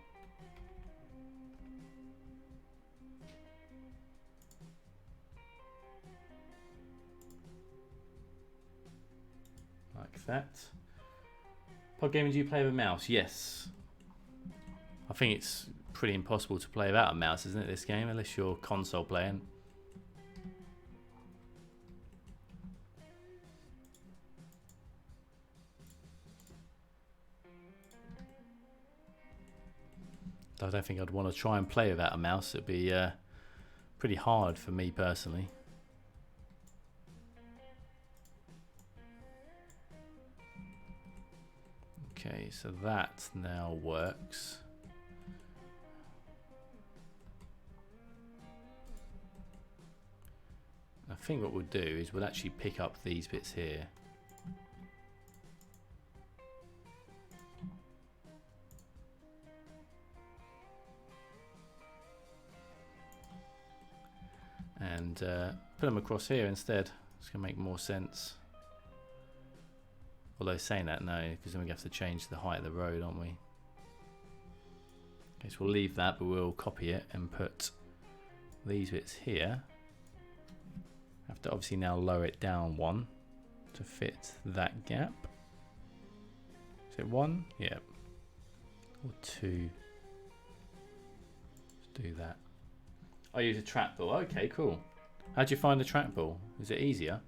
Like that. What game do you play with a mouse? Yes. I think it's pretty impossible to play without a mouse, isn't it, this game, unless you're console playing. I don't think I'd want to try and play without a mouse. It'd be pretty hard for me personally. Okay, so that now works. think what we'll do is we'll actually pick up these bits here. And put them across here instead. It's going to make more sense. Although saying that, no, because then we have to change the height of the road, aren't we? Okay, so we'll leave that, but we'll copy it and put these bits here. Have to obviously now lower it down one to fit that gap. Is it one? Yeah. Or two. Let's do that. I use a trackball. Okay, cool. How'd you find the trackball? Is it easier?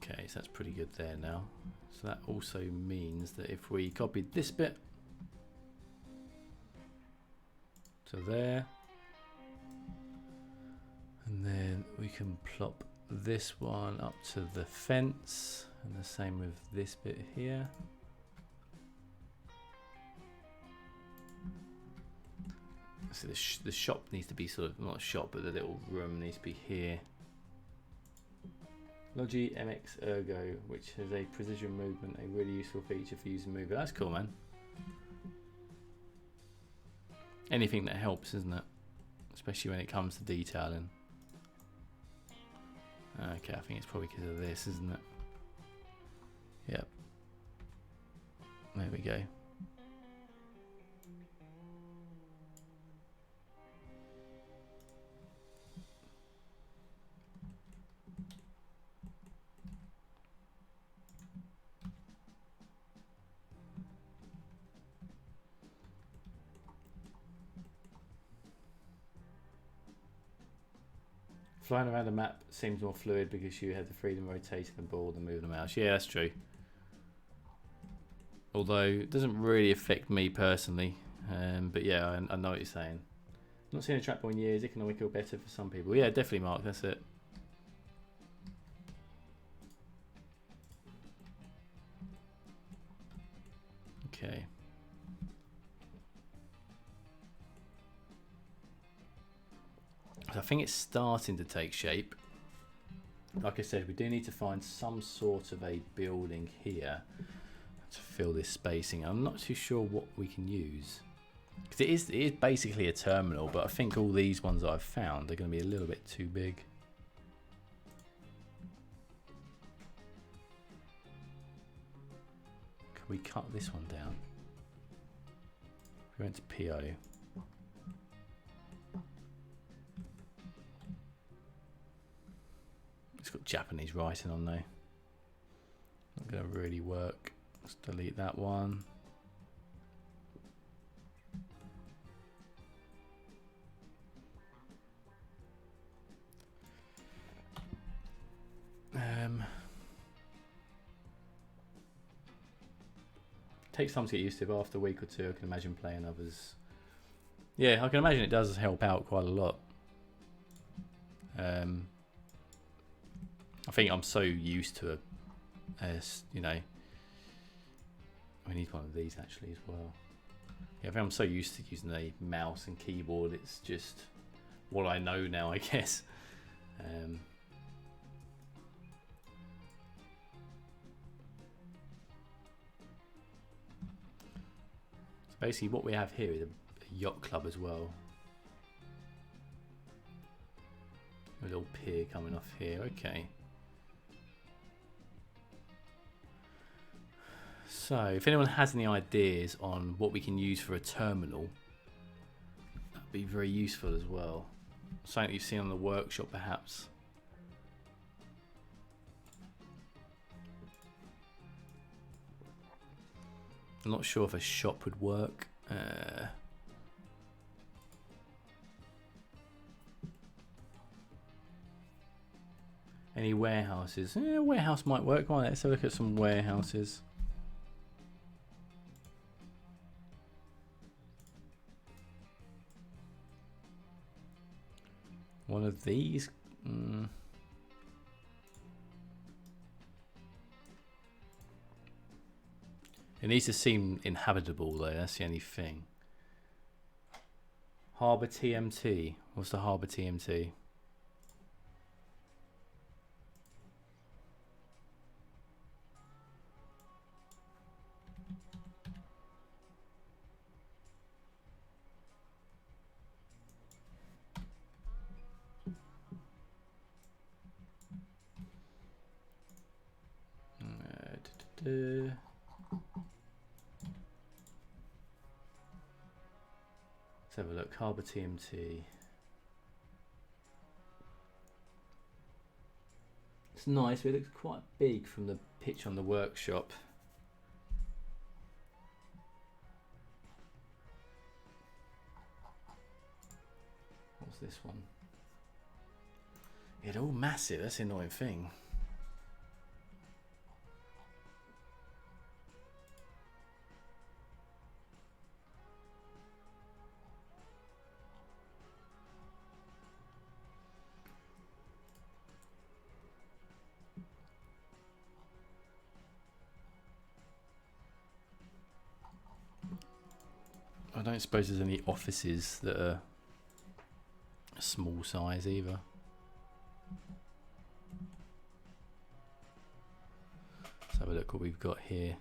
Okay, so that's pretty good there now. So that also means that if we copied this bit to there, and then we can plop this one up to the fence, and the same with this bit here. So the shop needs to be sort of, not a shop, but the little room needs to be here. Logi MX Ergo, which has a precision movement, a really useful feature for using movement. That's cool, man. Anything that helps, isn't it? Especially when it comes to detailing. Okay, I think it's probably because of this, isn't it? Yep. There we go. Flying around the map seems more fluid because you have the freedom of rotating the ball and moving the mouse. Yeah, that's true. Although it doesn't really affect me personally. But yeah, I know what you're saying. Not seen a trackball in years. It can always feel better for some people. Yeah, definitely, Mark. That's it. Okay. I think it's starting to take shape. Like I said, we do need to find some sort of a building here to fill this spacing. I'm not too sure what we can use. Because it is basically a terminal, but I think all these ones that I've found are going to be a little bit too big. Can we cut this one down? We went to PO. It's got Japanese writing on there. Not going to really work. Let's delete that one. Takes time to get used to, but after a week or two I can imagine playing others. Yeah, I can imagine it does help out quite a lot. I think I'm so used to it, you know. We need one of these actually as well. Yeah, I think I'm so used to using a mouse and keyboard. It's just what I know now, I guess. So basically, what we have here is a yacht club as well. A little pier coming off here. Okay. So, if anyone has any ideas on what we can use for a terminal, that'd be very useful as well. Something you've seen on the workshop, perhaps. I'm not sure if a shop would work. Any warehouses? Yeah, warehouse might work. Come on, let's have a look at some warehouses. One of these. It needs to seem inhabitable though, that's the only thing. Harbour TMT. What's the Harbour TMT? Let's have a look. Harbour TMT. It's nice, but it looks quite big from the pitch on the workshop. What's this one? Yeah, they're all massive. That's the annoying thing. I don't suppose there's any offices that are a small size either. Let's have a look what we've got here.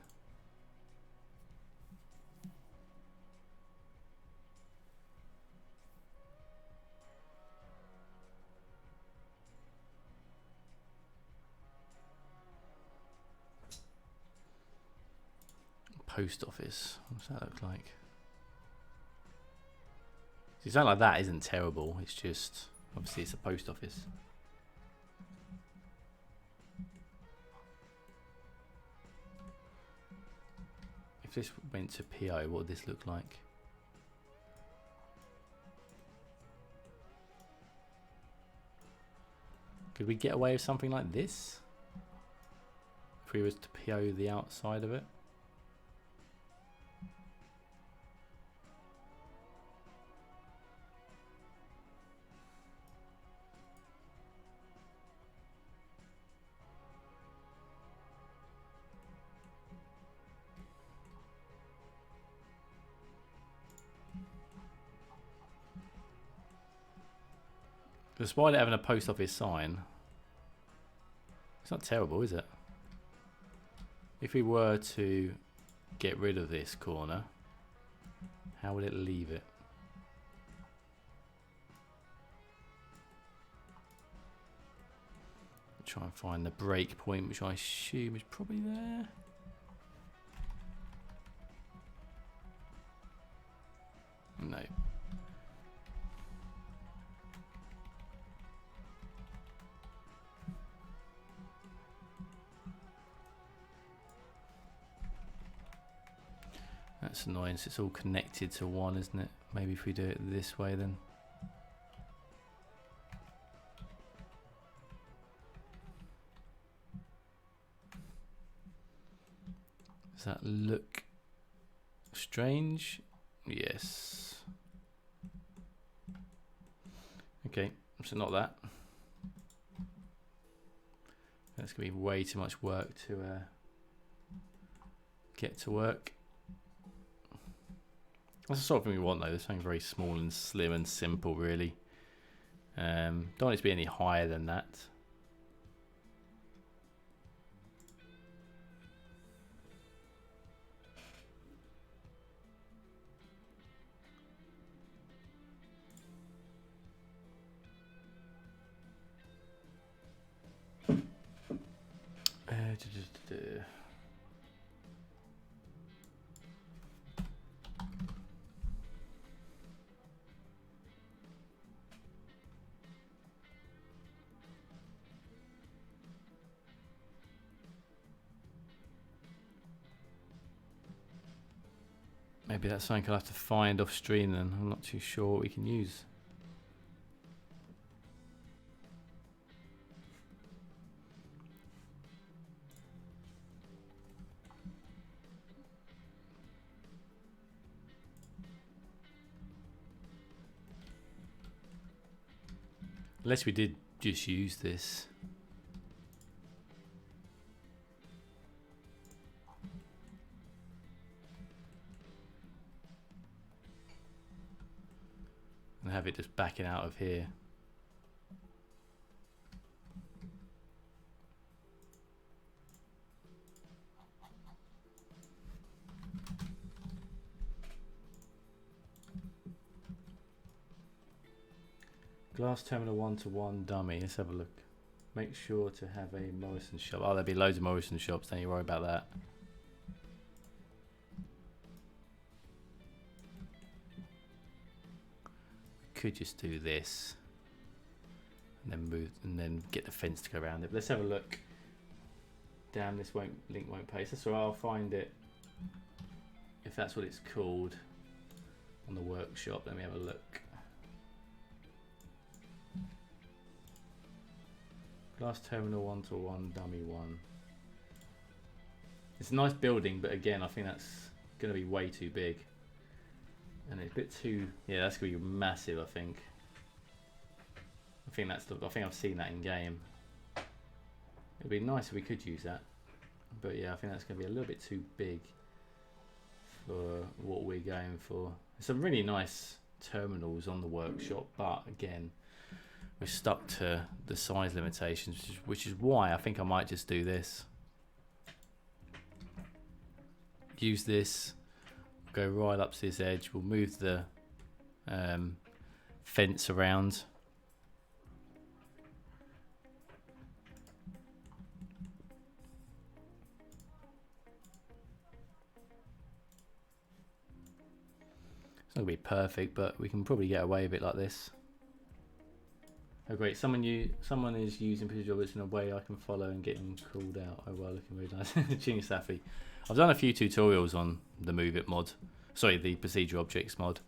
Post office. What's that look like? Something like that isn't terrible. It's just obviously it's a post office. If this went to PO, what would this look like? Could we get away with something like this? If we was to PO the outside of it? Despite it having a post office sign, it's not terrible, is it? If we were to get rid of this corner, how would it leave it? Try and find the break point, which I assume is probably there. No. That's annoying, so it's all connected to one, isn't it? Maybe if we do it this way then. Does that look strange? Yes. Okay, so not that. That's going to be way too much work to get to work. That's the sort of thing we want though. There's something very small and slim and simple really. Don't want it to be any higher than that. Maybe that's something I'll have to find off stream then. I'm not too sure what we can use. Unless we did just use this. And have it just backing out of here. Glass terminal 1-to-1 dummy. Let's have a look. Make sure to have a Morrison shop. Oh, there'll be loads of Morrison shops. Don't you worry about that. We could just do this, and then move, and then get the fence to go around it. But let's have a look. Damn, this link won't paste. That's all right. I'll find it if that's what it's called on the workshop. Let me have a look. Glass terminal 1-to-1 dummy 1. It's a nice building, but again, I think that's going to be way too big, and it's a bit too. Yeah, that's going to be massive. I think that's. I think I've seen that in game. It'd be nice if we could use that, but yeah, I think that's going to be a little bit too big for what we're going for. There's some really nice terminals on the workshop, but again, we're stuck to the size limitations, which is why I think I might just do this. Use this, go right up to this edge. We'll move the fence around. It's not going to be perfect, but we can probably get away with it like this. Oh great, someone is using procedural objects in a way I can follow and get them called out. Oh well, looking really nice. Genius Safi. I've done a few tutorials on the Move It mod. Sorry, the procedural objects mod.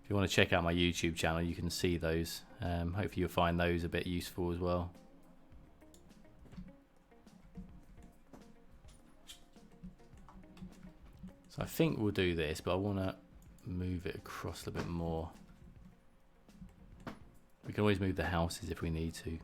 If you want to check out my YouTube channel, you can see those. Hopefully you'll find those a bit useful as well. So I think we'll do this, but I want to move it across a bit more. We can always move the houses if we need to.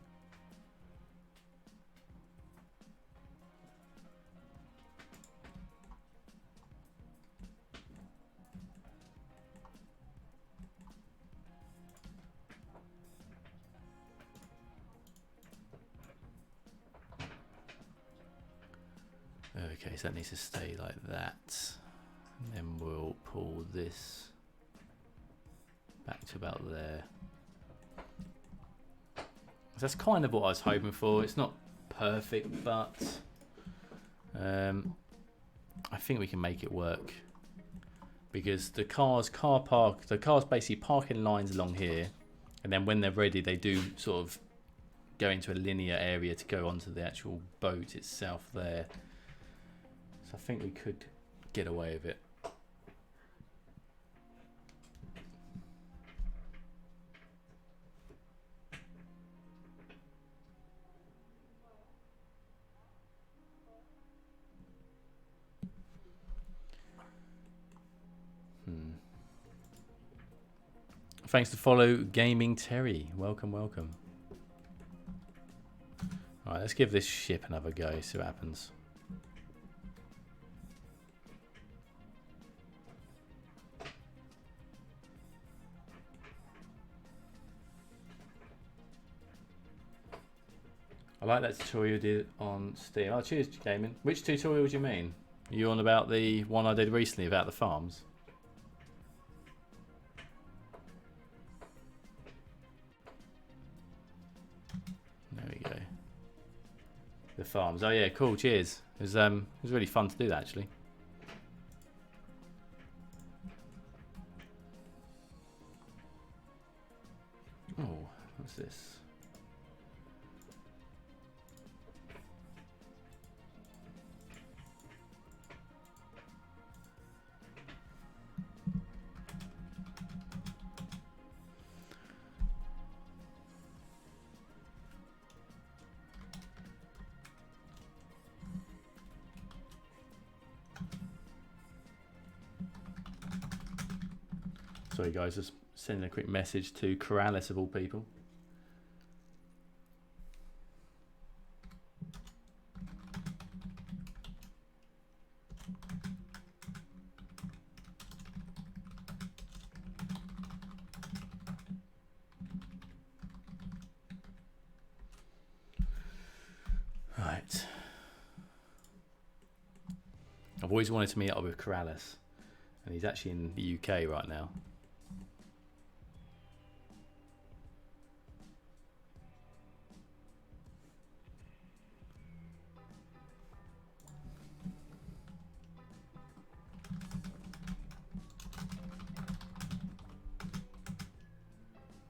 Okay, so that needs to stay like that. And then we'll pull this back to about there. That's kind of what I was hoping for. It's not perfect, but I think we can make it work, because the cars basically park in lines along here, and then when they're ready, they do sort of go into a linear area to go onto the actual boat itself there. So I think we could get away with it. Thanks to follow Gaming Terry. Welcome, welcome. Alright, let's give this ship another go, see what happens. I like that tutorial you did on Steam. Oh, cheers, Gaming. Which tutorial do you mean? Are you on about the one I did recently about the farms? There we go. The farms. Oh yeah, cool. Cheers. It was really fun to do that actually. Oh, what's this? Sorry guys, just sending a quick message to Corrales of all people. always wanted to meet up with Corrales, and he's actually in the UK right now.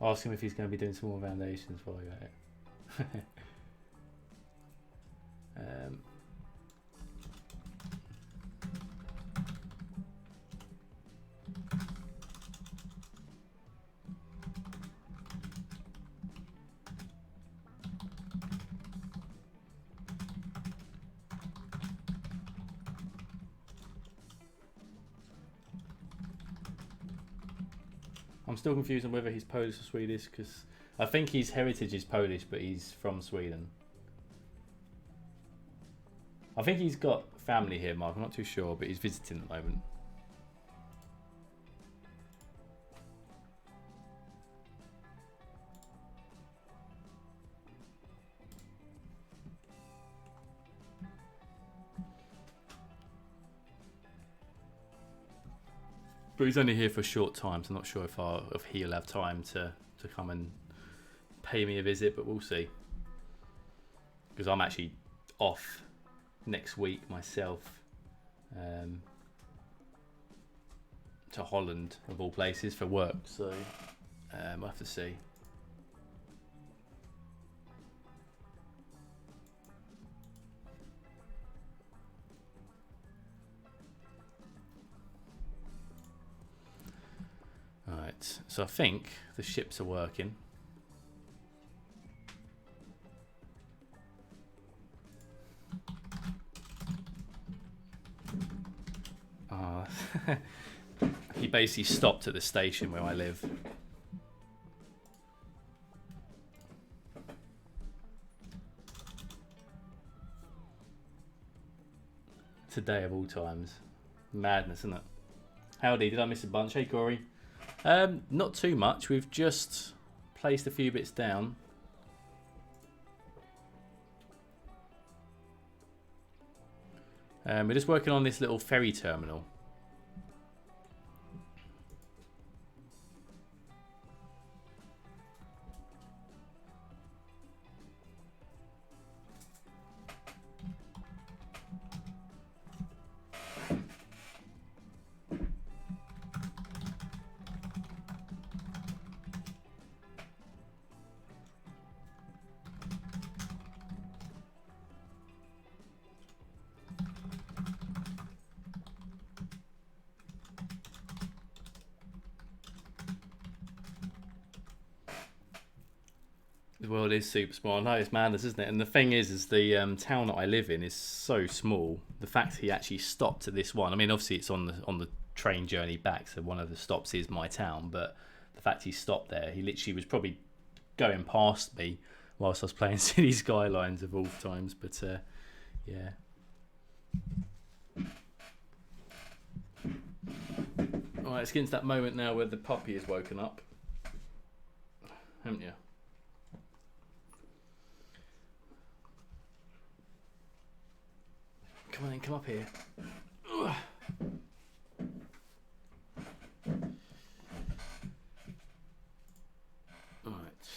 Ask him if he's going to be doing some more foundations while you're at it. I'm still confused on whether he's Polish or Swedish, because I think his heritage is Polish, but he's from Sweden. I think he's got family here, Mark. I'm not too sure, but he's visiting at the moment. But he's only here for a short time, so I'm not sure if he'll have time to come and pay me a visit, but we'll see. Because I'm actually off next week myself to Holland, of all places, for work, so we'll have to see. Alright, so I think the ships are working. He basically stopped at the station where I live. Today of all times. Madness, isn't it? Howdy, did I miss a bunch? Hey, Corey. Not too much. We've just placed a few bits down. We're just working on this little ferry terminal. The world is super small. No, it's madness, isn't it? And the thing is the town that I live in is so small. The fact he actually stopped at this one. I mean, obviously it's on the train journey back, so one of the stops is my town. But the fact he stopped there, he literally was probably going past me whilst I was playing City Skylines of all times. But yeah. All right, let's get into that moment now where the puppy is woken up, haven't you? Come on then, come up here. Ugh. Alright.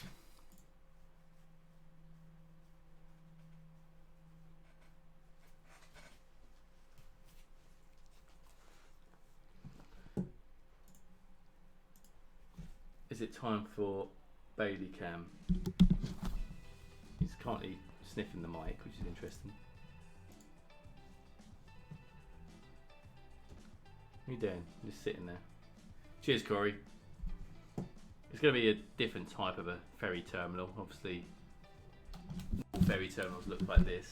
Is it time for Bailey Cam? He's currently sniffing the mic, which is interesting. What are you doing? Just sitting there. Cheers, Corey. It's going to be a different type of a ferry terminal. Obviously, ferry terminals look like this.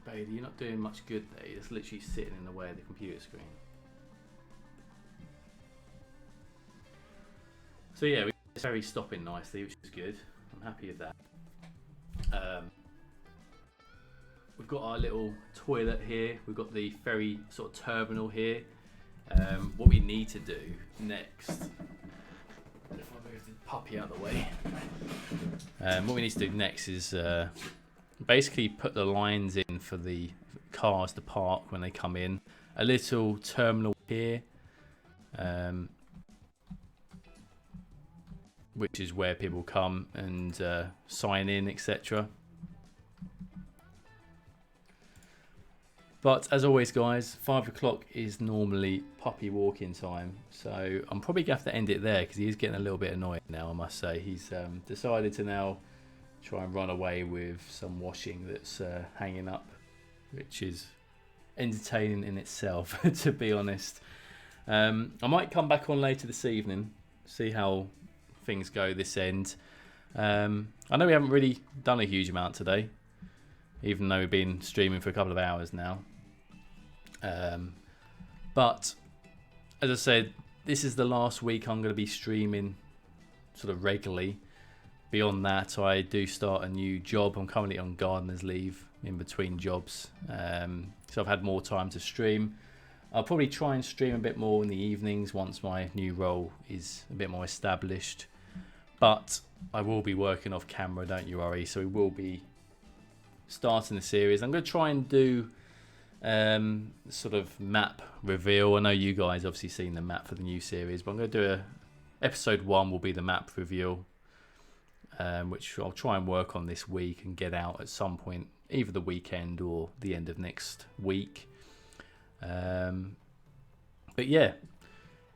Bailey, you're not doing much good there. You're just literally sitting in the way of the computer screen. So yeah, it's very stopping nicely, which is good. I'm happy with that. We've got our little toilet here. We've got the ferry sort of terminal here. What we need to do next, if I move the puppy out of the way, what we need to do next is basically put the lines in for the cars to park when they come in. A little terminal here, which is where people come and sign in, etc. But as always, guys, 5 o'clock is normally puppy walking time, so I'm probably going to have to end it there because he is getting a little bit annoying now, I must say. He's decided to now try and run away with some washing that's hanging up, which is entertaining in itself, to be honest. I might come back on later this evening, see how things go this end. I know we haven't really done a huge amount today, even though we've been streaming for a couple of hours now. But as I said, this is the last week I'm going to be streaming sort of regularly. Beyond that, I do start a new job. I'm currently on gardener's leave in between jobs, so I've had more time to stream. I'll probably try and stream a bit more in the evenings once my new role is a bit more established, but I will be working off camera, don't you worry. So we will be starting the series. I'm going to try and do sort of map reveal. I know you guys obviously seen the map for the new series, but I'm going to do episode 1 will be the map reveal, which I'll try and work on this week and get out at some point, either the weekend or the end of next week. But yeah,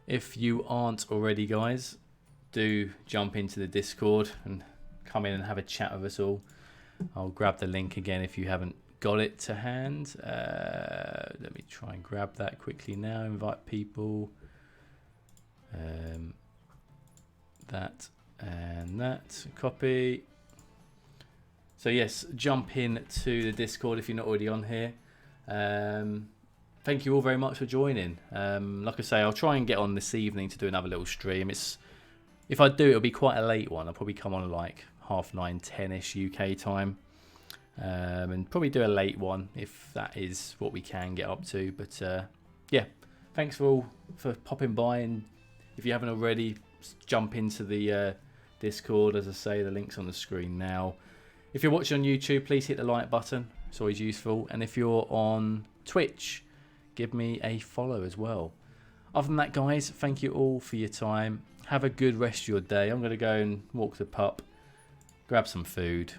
if you aren't already, guys, do jump into the Discord and come in and have a chat with us all. I'll grab the link again if you haven't got it to hand. Let me try and grab that quickly now. Invite people. That and that. Copy. So yes, jump in to the Discord if you're not already on here. Thank you all very much for joining. Like I say, I'll try and get on this evening to do another little stream. If I do, it'll be quite a late one. I'll probably come on like 9:30, 10ish UK time. And probably do a late one if that is what we can get up to. But yeah, thanks for popping by, and if you haven't already, jump into the Discord. As I say, the link's on the screen now. If you're watching on YouTube, please hit the like button. It's always useful. And if you're on Twitch, give me a follow as well. Other than that, guys, thank you all for your time. Have a good rest of your day. I'm going to go and walk the pup, grab some food,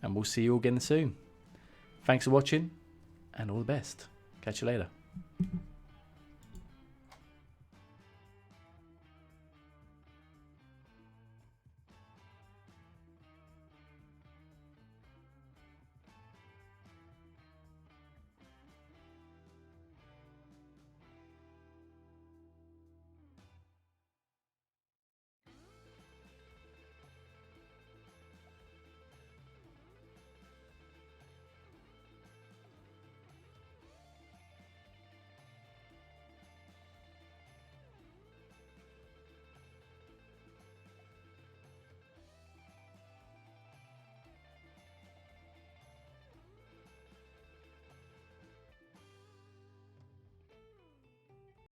and we'll see you all again soon. Thanks for watching, and all the best. Catch you later.